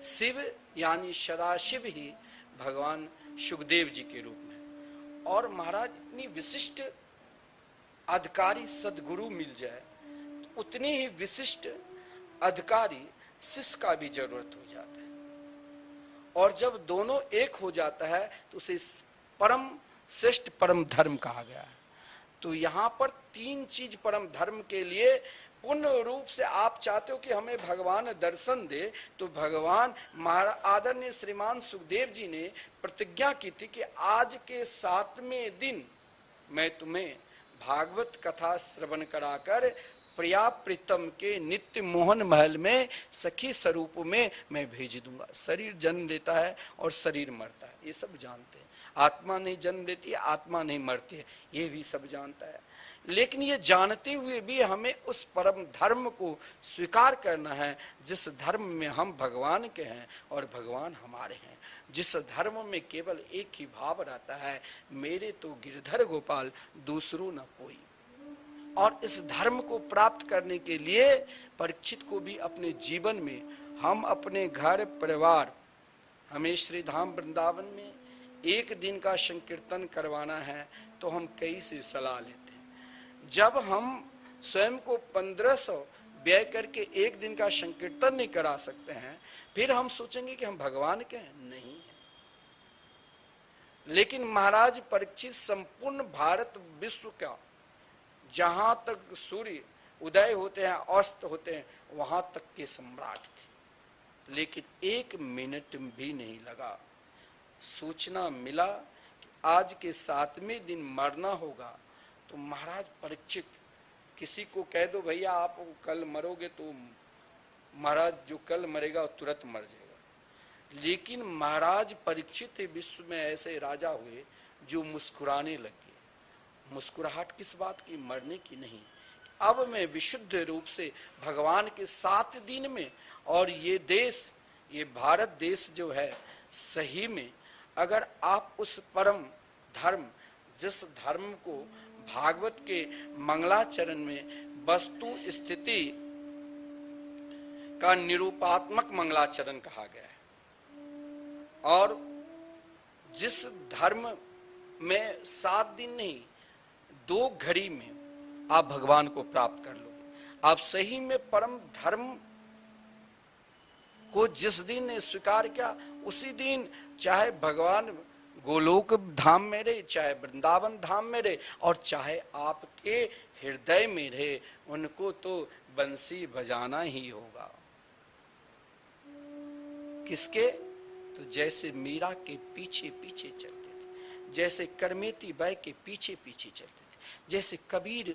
शिव यानी सदाशिव ही भगवान सुखदेव जी के रूप में। और महाराज इतनी विशिष्ट अधिकारी सदगुरु मिल जाए तो उतने ही विशिष्ट अधिकारी शिष्य का भी जरूरत हो जाता है, और जब दोनों एक हो जाता है तो उसे परम श्रेष्ठ परम धर्म कहा गया है। तो यहाँ पर तीन चीज परम धर्म के लिए पूर्ण रूप से आप चाहते हो कि हमें भगवान दर्शन दे, तो भगवान आदरणीय श्रीमान सुखदेव जी ने प्रतिज्ञा की थी कि आज के 7वें दिन मैं तुम्हें भागवत कथा श्रवण कराकर प्रिया प्रीतम के नित्य मोहन महल में सखी स्वरूप में मैं भेज दूंगा। शरीर जन्म लेता है और शरीर मरता है, ये सब जानते हैं। आत्मा नहीं जन्म लेती है, आत्मा नहीं मरती है, ये भी सब जानता है। लेकिन ये जानते हुए भी हमें उस परम धर्म को स्वीकार करना है जिस धर्म में हम भगवान के हैं और भगवान हमारे हैं, जिस धर्म में केवल एक ही भाव रहता है, मेरे तो गिरधर गोपाल दूसरों न कोई। और इस धर्म को प्राप्त करने के लिए परीक्षित को भी अपने जीवन में हम अपने घर परिवार, हमें श्री धाम वृंदावन में एक दिन का संकीर्तन करवाना है तो हम कई से सलाह लेते हैं। जब हम स्वयं को 1500 व्यय करके एक दिन का संकीर्तन नहीं करा सकते हैं, फिर हम सोचेंगे कि हम भगवान के हैं, नहीं है। लेकिन महाराज परीक्षित संपूर्ण भारत विश्व का जहां तक सूर्य उदय होते हैं अस्त होते हैं वहां तक के सम्राट थे, लेकिन एक मिनट भी नहीं लगा। सूचना मिला कि आज के 7वें दिन मरना होगा, तो महाराज परीक्षित किसी को कह दो भैया आप कल मरोगे, तो महाराज जो कल मरेगा वो तुरंत मर जाएगा। लेकिन महाराज परीक्षित विश्व में ऐसे राजा हुए जो मुस्कुराने लगे। मुस्कुराहट किस बात की? मरने की नहीं। अब मैं विशुद्ध रूप से भगवान के 7 दिन में, और ये देश, ये भारत देश जो है, सही में अगर आप उस परम धर्म, जिस धर्म को भागवत के मंगलाचरण में वस्तु स्थिति का निरूपात्मक मंगलाचरण कहा गया है, और जिस धर्म में 7 दिन नहीं 2 घड़ी में आप भगवान को प्राप्त कर लोगे। आप सही में परम धर्म को जिस दिन ने स्वीकार किया उसी दिन, चाहे भगवान गोलोक धाम में रहे, चाहे वृंदावन धाम में रहे, और चाहे आपके हृदय में रहे, उनको तो बंसी बजाना ही होगा। किसके? तो जैसे मीरा के पीछे पीछे चलते थे, जैसे करमेती बाई के पीछे पीछे चलते थे, जैसे कबीर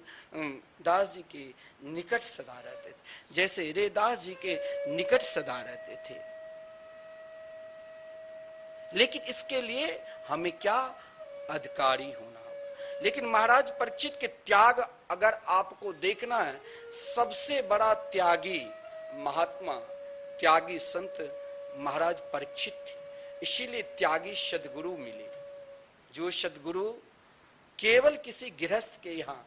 दास जी के निकट सदा रहते थे, जैसे रेदास जी के निकट सदा रहते थे। लेकिन इसके लिए हमें क्या अधिकारी होना होगा। लेकिन महाराज परीक्षित के त्याग अगर आपको देखना है, सबसे बड़ा त्यागी महात्मा, त्यागी संत महाराज परीक्षित थे। इसीलिए त्यागी सद्गुरु मिले। जो सद्गुरु केवल किसी गृहस्थ के यहाँ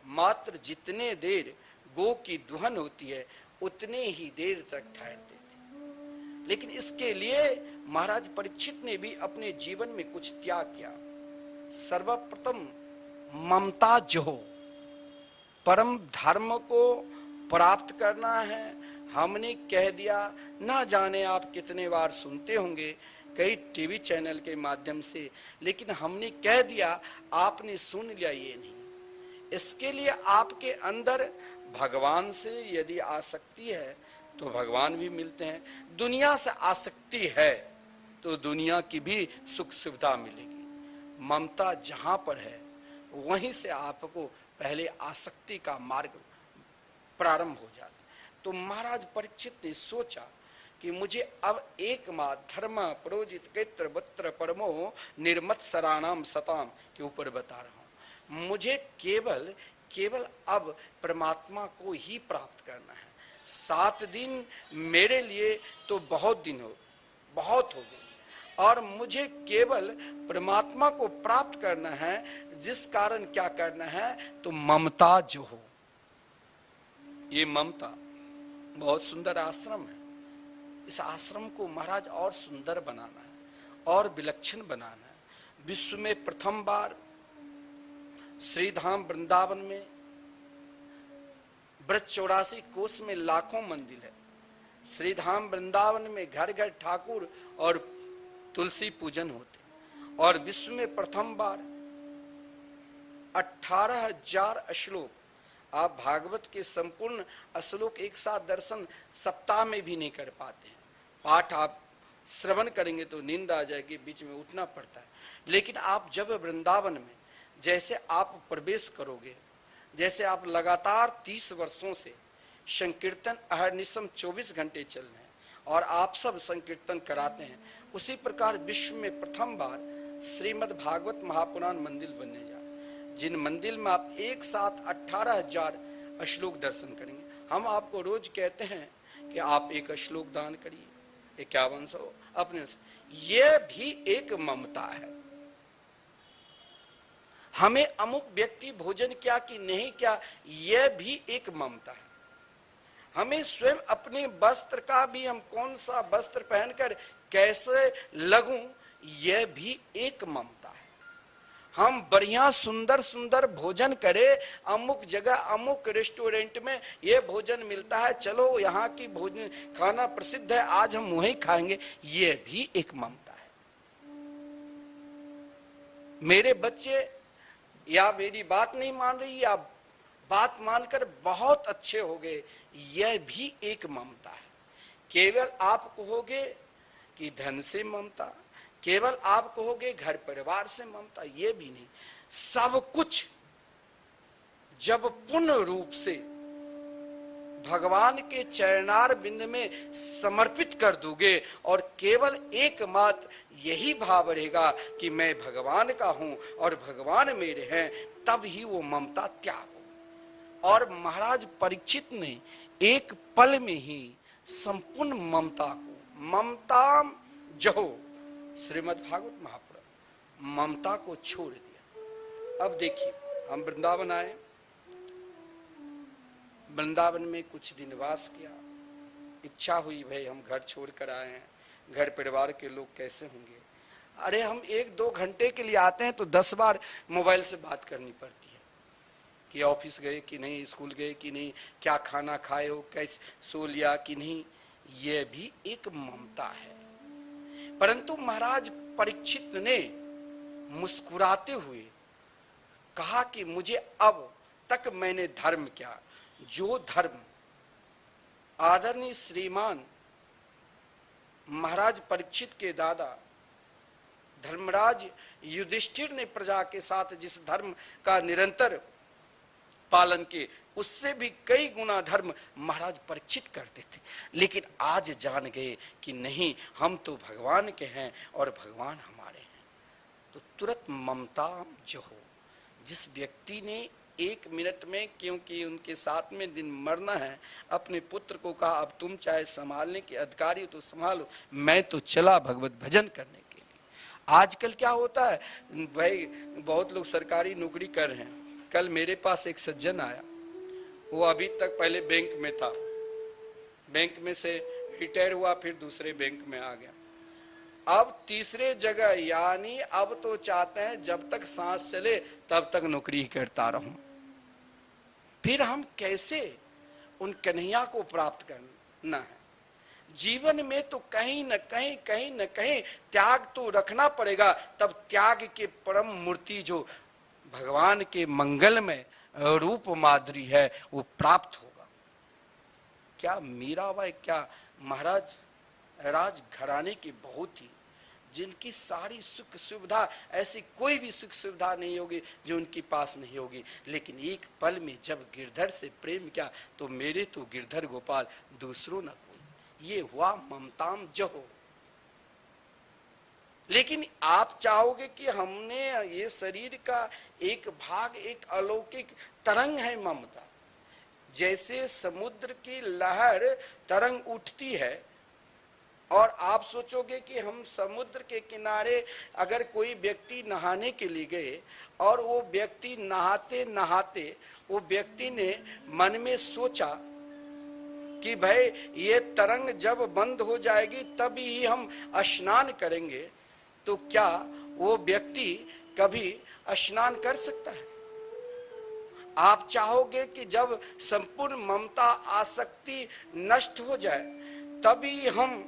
मात्र जितने देर गो की दुहन होती है उतने ही देर तक ठहरते थे। लेकिन इसके लिए महाराज परीक्षित ने भी अपने जीवन में कुछ त्याग किया। सर्वप्रथम ममता जो परम धर्म को प्राप्त करना है, हमने कह दिया। ना जाने आप कितने बार सुनते होंगे कई टीवी चैनल के माध्यम से, लेकिन हमने कह दिया, आपने सुन लिया ये नहीं। इसके लिए आपके अंदर भगवान से यदि आसक्ति है तो भगवान भी मिलते हैं, दुनिया से आसक्ति है तो दुनिया की भी सुख सुविधा मिलेगी। ममता जहां पर है वहीं से आपको पहले आसक्ति का मार्ग प्रारंभ हो जाता है। तो महाराज परीक्षित ने सोचा कि मुझे अब एकमात्र धर्म प्रोजित कैत्र वत्र परमो निर्मत सराणाम सताम के ऊपर बता रहा हूं। मुझे केवल अब परमात्मा को ही प्राप्त करना है। 7 दिन मेरे लिए तो बहुत हो गए, और मुझे केवल परमात्मा को प्राप्त करना है। जिस कारण क्या करना है, तो ममता जो हो, ये ममता बहुत सुंदर आश्रम है। इस आश्रम को महाराज और सुंदर बनाना है और विलक्षण बनाना है। विश्व में प्रथम बार श्रीधाम वृंदावन में ब्रज 84 कोस में लाखों मंदिर है। श्रीधाम वृंदावन में घर घर ठाकुर और तुलसी पूजन होते, और विश्व में प्रथम बार 18,000 श्लोक, आप भागवत के संपूर्ण श्लोक एक साथ दर्शन सप्ताह में भी नहीं कर पाते हैं। पाठ आप श्रवण करेंगे तो नींद आ जाएगी, बीच में उठना पड़ता है। लेकिन आप जब वृंदावन में जैसे आप प्रवेश करोगे, जैसे आप लगातार 30 वर्षों से संकीर्तन अहर्निशम 24 घंटे चल रहे हैं और आप सब संकीर्तन कराते हैं, उसी प्रकार विश्व में प्रथम बार श्रीमद् भागवत महापुराण मंदिर बनने जा रहे हैं, जिन मंदिर में आप एक साथ 18,000 श्लोक दर्शन करेंगे। हम आपको रोज कहते हैं कि आप एक श्लोक दान करिए, 5100 अपने से। यह भी एक ममता है। हमें अमुक व्यक्ति भोजन क्या कि नहीं क्या, यह भी एक ममता है। हमें स्वयं अपने वस्त्र का भी, हम कौन सा वस्त्र पहनकर कैसे लगूं, यह भी एक ममता है। हम बढ़िया सुंदर सुंदर भोजन करें, अमुक जगह अमुक रेस्टोरेंट में यह भोजन मिलता है, चलो यहाँ की भोजन खाना प्रसिद्ध है, आज हम वहीं खाएंगे, यह भी एक ममता है। मेरे बच्चे या मेरी बात नहीं मान रही या बात मानकर बहुत अच्छे हो गए, यह भी एक ममता है। केवल आप कहोगे कि धन से ममता, केवल आप कहोगे घर परिवार से ममता, यह भी नहीं। सब कुछ जब पूर्ण रूप से भगवान के चरणार बिंद में समर्पित कर दोगे और केवल एकमात्र यही भाव रहेगा कि मैं भगवान का हूं और भगवान मेरे हैं, तब ही वो ममता त्याग हो। और महाराज परीक्षित ने एक पल में ही संपूर्ण ममता को, ममता जहो श्रीमद् भागवत महापुराण, ममता को छोड़ दिया। अब देखिए, हम वृंदावन आए, वृंदावन में कुछ दिन वास किया, इच्छा हुई भाई हम घर छोड़कर आए हैं, घर परिवार के लोग कैसे होंगे। अरे हम 1-2 घंटे के लिए आते हैं तो 10 बार मोबाइल से बात करनी पड़ती है कि ऑफिस गए कि नहीं, स्कूल गए कि नहीं, क्या खाना खाए हो, कैसे सो लिया कि नहीं। यह भी एक ममता है। परंतु महाराज परीक्षित ने मुस्कुराते हुए कहा कि मुझे अब तक मैंने धर्म क्या, जो धर्म आदरणीय श्रीमान महाराज परीक्षित के दादा धर्मराज युधिष्ठिर ने प्रजा के साथ जिस धर्म का निरंतर पालन किए, उससे भी कई गुना धर्म महाराज परीक्षित करते थे। लेकिन आज जान गए कि नहीं, हम तो भगवान के हैं और भगवान हमारे हैं। तो तुरत ममता जहो। जिस व्यक्ति ने 1 मिनट में, क्योंकि उनके साथ में दिन मरना है, अपने पुत्र को कहा अब तुम चाहे संभालने के अधिकारी हो तो संभालो, मैं तो चला भगवत भजन करने के लिए। आजकल क्या होता है भाई, बहुत लोग सरकारी नौकरी कर रहे हैं। कल मेरे पास एक सज्जन आया, वो अभी तक पहले बैंक में था, बैंक में से रिटायर हुआ, फिर दूसरे बैंक में आ गया, अब तीसरे जगह, यानी अब तो चाहते हैं जब तक सांस चले तब तक नौकरी करता रहूं। फिर हम कैसे उन कन्हैया को प्राप्त करना है? जीवन में तो कहीं न कहीं त्याग तो रखना पड़ेगा, तब त्याग के परम मूर्ति जो भगवान के मंगल में रूप माधुरी है वो प्राप्त होगा। क्या मीराबाई, क्या महाराज राज घराने की बहू थी, जिनकी सारी सुख सुविधा, ऐसी कोई भी सुख सुविधा नहीं होगी जो उनके पास नहीं होगी, लेकिन एक पल में जब गिरधर से प्रेम किया तो मेरे तो गिरधर गोपाल दूसरों न कोई, ये हुआ ममताम जहो। लेकिन आप चाहोगे कि हमने ये शरीर का एक भाग, एक अलौकिक तरंग है ममता, जैसे समुद्र की लहर तरंग उठती है, और आप सोचोगे कि हम समुद्र के किनारे अगर कोई व्यक्ति नहाने के लिए गए और वो व्यक्ति नहाते नहाते वो व्यक्ति ने मन में सोचा कि भाई ये तरंग जब बंद हो जाएगी तभी ही हम स्नान करेंगे, तो क्या वो व्यक्ति कभी स्नान कर सकता है? आप चाहोगे कि जब संपूर्ण ममता आसक्ति नष्ट हो जाए तभी हम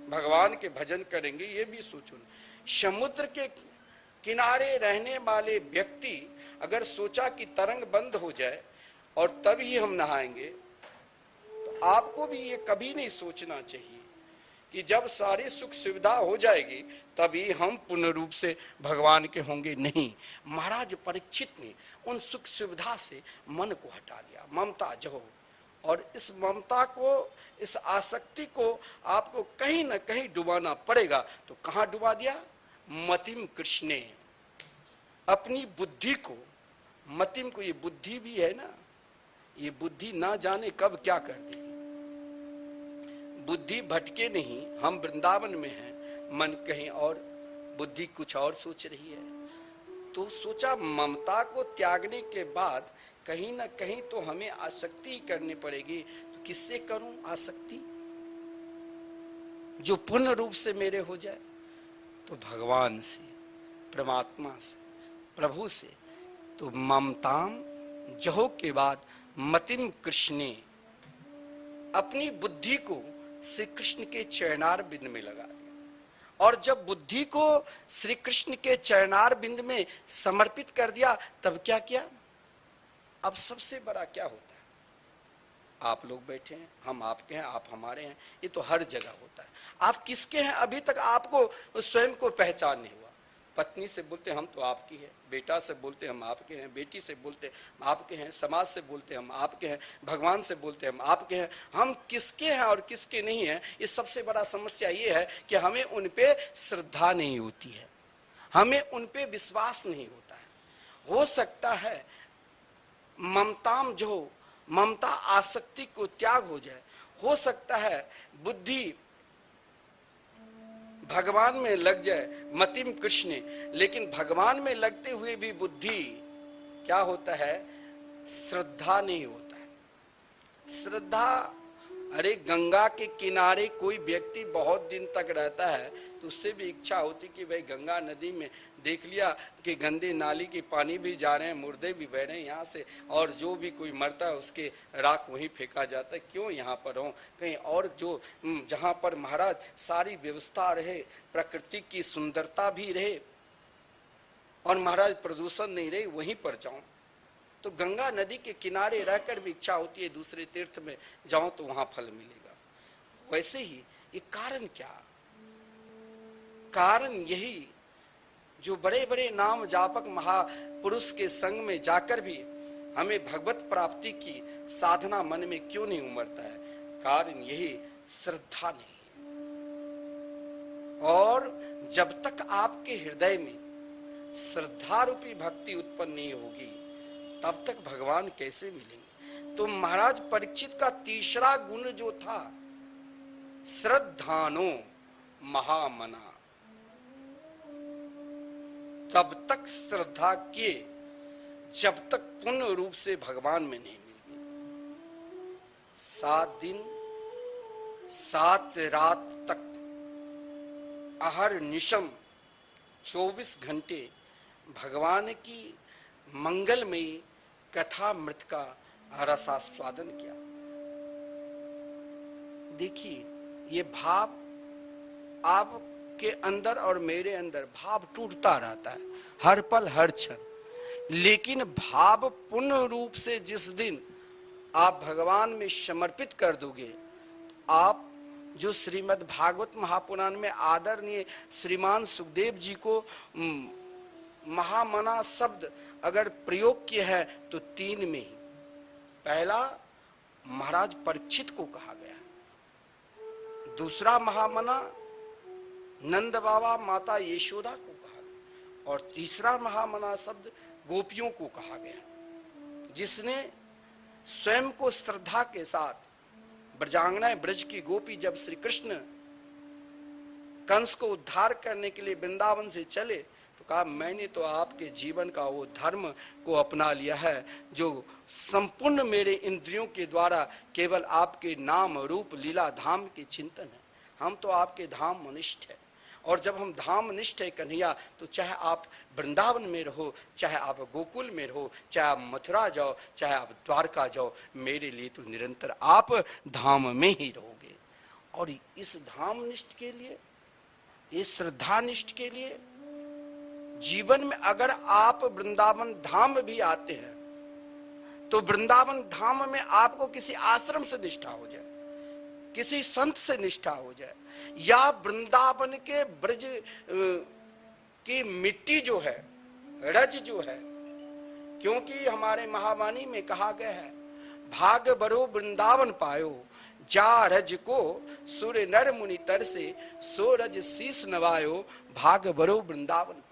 भगवान के भजन करेंगे, ये भी सोचो। समुद्र के किनारे रहने वाले व्यक्ति अगर सोचा कि तरंग बंद हो जाए और तभी हम नहाएंगे, तो आपको भी ये कभी नहीं सोचना चाहिए कि जब सारी सुख सुविधा हो जाएगी तभी हम पूर्ण रूप से भगवान के होंगे। नहीं, महाराज परीक्षित ने उन सुख सुविधा से मन को हटा लिया, ममता जहो। और इस ममता को, इस आसक्ति को आपको कहीं न कहीं डुबाना पड़ेगा। तो कहां डुबा दिया? मतिम कृष्ण ने अपनी बुद्धि को, मतिम को, ये बुद्धि भी है ना, ये बुद्धि ना जाने कब क्या कर देगी। बुद्धि भटके नहीं, हम वृंदावन में हैं, मन कहीं और, बुद्धि कुछ और सोच रही है। तो सोचा ममता को त्यागने के बाद कहीं ना कहीं तो हमें आसक्ति करनी पड़ेगी। तो किससे करूं आसक्ति जो पूर्ण रूप से मेरे हो जाए? तो भगवान से, परमात्मा से, प्रभु से। तो ममताम जहो के बाद मतिम कृष्णे, अपनी बुद्धि को श्री कृष्ण के चरणार बिंद में लगा दिया। और जब बुद्धि को श्री कृष्ण के चरणार बिंद में समर्पित कर दिया तब क्या किया? अब सबसे बड़ा क्या होता है? आप लोग बैठे हैं, हम आपके हैं, आप हमारे हैं, ये तो हर जगह होता है। आप किसके हैं अभी तक आपको स्वयं को पहचान नहीं हुआ। पत्नी से बोलते हम तो आपकी है, बेटा से बोलते हम आपके हैं, बेटी से बोलते हम आपके हैं, समाज से बोलते हम आपके हैं, भगवान से बोलते हम आपके हैं। हम किसके हैं और किसके नहीं हैं, ये सबसे बड़ा समस्या ये है कि हमें उन पे श्रद्धा नहीं होती है, हमें उन पे विश्वास नहीं होता है। हो सकता है ममताम जो, ममता आसक्ति को त्याग हो जाए, हो सकता है बुद्धि भगवान में लग जाए, मतिम कृष्ण। लेकिन भगवान में लगते हुए भी बुद्धि क्या होता है? श्रद्धा नहीं होता है। श्रद्धा, अरे गंगा के किनारे कोई व्यक्ति बहुत दिन तक रहता है तो उससे भी इच्छा होती कि भाई गंगा नदी में देख लिया कि गंदे नाली के पानी भी जा रहे हैं, मुर्दे भी बह रहे हैं यहाँ से, और जो भी कोई मरता है उसके राख वहीं फेंका जाता है, क्यों यहाँ पर हो, कहीं और जो जहाँ पर महाराज सारी व्यवस्था रहे, प्रकृति की सुंदरता भी रहे और महाराज प्रदूषण नहीं रहे, वहीं पर जाऊं। तो गंगा नदी के किनारे रहकर भी इच्छा होती है दूसरे तीर्थ में जाऊं तो वहां फल मिलेगा। वैसे ही ये कारण क्या? कारण यही, जो बड़े बड़े नाम जापक महापुरुष के संग में जाकर भी हमें भगवत प्राप्ति की साधना मन में क्यों नहीं उमड़ता है? कारण यही, श्रद्धा नहीं। और जब तक आपके हृदय में श्रद्धा रूपी भक्ति उत्पन्न नहीं होगी तब तक भगवान कैसे मिलेंगे। तो महाराज परीक्षित का तीसरा गुण जो था श्रद्धानो महामना, तब तक श्रद्धा किए जब तक पूर्ण रूप से भगवान में नहीं मिल गई। 7 दिन 7 रात तक अहर निशम 24 घंटे भगवान की मंगलमयी कथामृत का रसास्वादन किया। देखिए ये भाव आपके अंदर और मेरे अंदर भाव टूटता रहता है हर पल हर क्षण, लेकिन भाव पूर्ण रूप से जिस दिन आप भगवान में समर्पित कर दोगे, आप जो श्रीमद् भागवत महापुराण में आदरणीय श्रीमान सुखदेव जी को महामना शब्द अगर प्रयोग किया है तो 3 में ही। पहला महाराज परीक्षित को कहा गया, दूसरा महामना नंद बाबा माता यशोदा को कहा गया, और तीसरा महामना शब्द गोपियों को कहा गया, जिसने स्वयं को श्रद्धा के साथ ब्रजांगना ब्रज की गोपी जब श्री कृष्ण कंस को उद्धार करने के लिए वृंदावन से चले तो कहा मैंने तो आपके जीवन का वो धर्म को अपना लिया है जो संपूर्ण मेरे इंद्रियों के द्वारा केवल आपके नाम रूप लीला धाम के चिंतन है। हम तो आपके धाम निष्ठ है, और जब हम धाम निष्ठ है कन्हैया, तो चाहे आप वृंदावन में रहो, चाहे आप गोकुल में रहो, चाहे आप मथुरा जाओ, चाहे आप द्वारका जाओ, मेरे लिए तो निरंतर आप धाम में ही रहोगे। और इस धाम निष्ठ के लिए, इस श्रद्धा निष्ठ के लिए जीवन में अगर आप वृंदावन धाम भी आते हैं तो वृंदावन धाम में आपको किसी आश्रम से निष्ठा हो जाए, किसी संत से निष्ठा हो जाए, या वृंदावन के ब्रज की मिट्टी जो है, रज जो है, क्योंकि हमारे महावाणी में कहा गया है भाग बरो वृंदावन पायो जा रज को सुर नर मुनि तर से सो रज शीस नवायो भाग बरो वृंदावन पायो।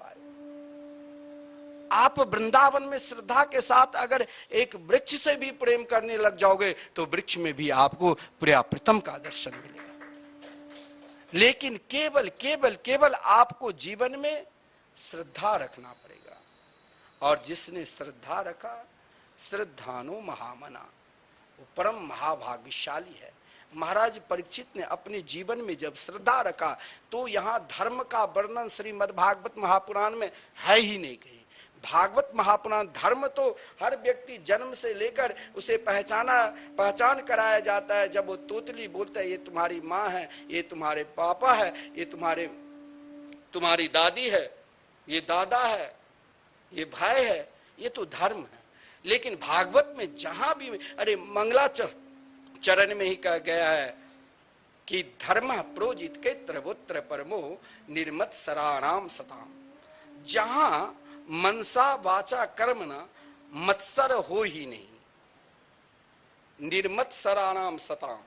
आप वृंदावन में श्रद्धा के साथ अगर एक वृक्ष से भी प्रेम करने लग जाओगे तो वृक्ष में भी आपको प्रिया प्रीतम का दर्शन मिलेगा। लेकिन केवल केवल केवल आपको जीवन में श्रद्धा रखना पड़ेगा, और जिसने श्रद्धा रखा श्रद्धानो महामना, वो परम महाभाग्यशाली है। महाराज परीक्षित ने अपने जीवन में जब श्रद्धा रखा तो यहाँ धर्म का वर्णन श्रीमद् भागवत महापुराण में है ही नहीं कहीं। भागवत महापुराण धर्म तो हर व्यक्ति जन्म से लेकर उसे पहचान कराया जाता है। जब वो तोतली बोलता है ये तुम्हारी माँ है, ये तुम्हारे पापा है, ये तुम्हारी दादी है, ये दादा है, ये भाई है, ये तो धर्म है। लेकिन भागवत में जहां भी अरे मंगलाचरण में ही कहा गया है कि धर्म प्रोजित के त्रवोत्र परमो निर्मत सराणाम सताम, जहां मनसा वाचा कर्मणा मत्सर हो ही नहीं, निर्मत सराणाम सताम।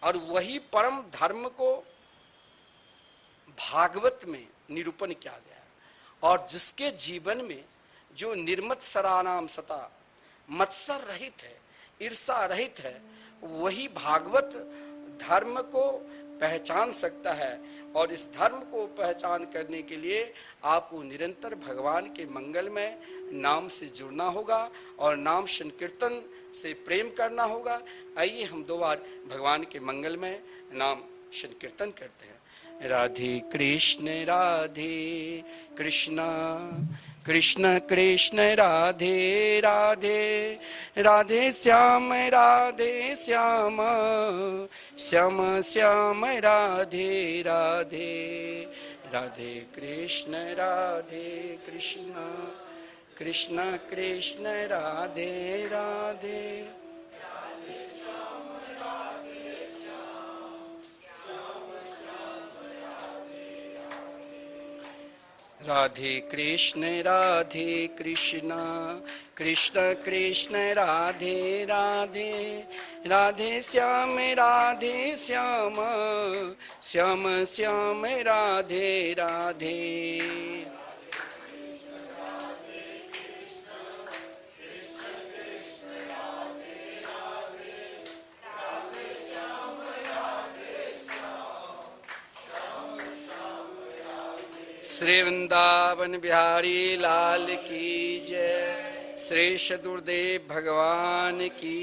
और वही परम धर्म को भागवत में निरूपण किया गया है, और जिसके जीवन में जो निर्मत सरानाम सता, मत्सर रहित है, ईर्षा रहित है, वही भागवत धर्म को पहचान सकता है। और इस धर्म को पहचान करने के लिए आपको निरंतर भगवान के मंगलमय नाम से जुड़ना होगा और नाम संकीर्तन से प्रेम करना होगा। आइए हम 2 बार भगवान के मंगलमय नाम संकीर्तन करते हैं। राधे कृष्ण कृष्ण कृष्ण राधे राधे, राधे श्याम श्याम श्याम राधे राधे, राधे कृष्ण कृष्ण कृष्ण राधे राधे। राधे कृष्ण कृष्ण कृष्ण राधे राधे, राधे श्याम श्याम श्याम राधे राधे। श्री वृंदावन बिहारी लाल की जय। श्री सदगुरुदेव भगवान की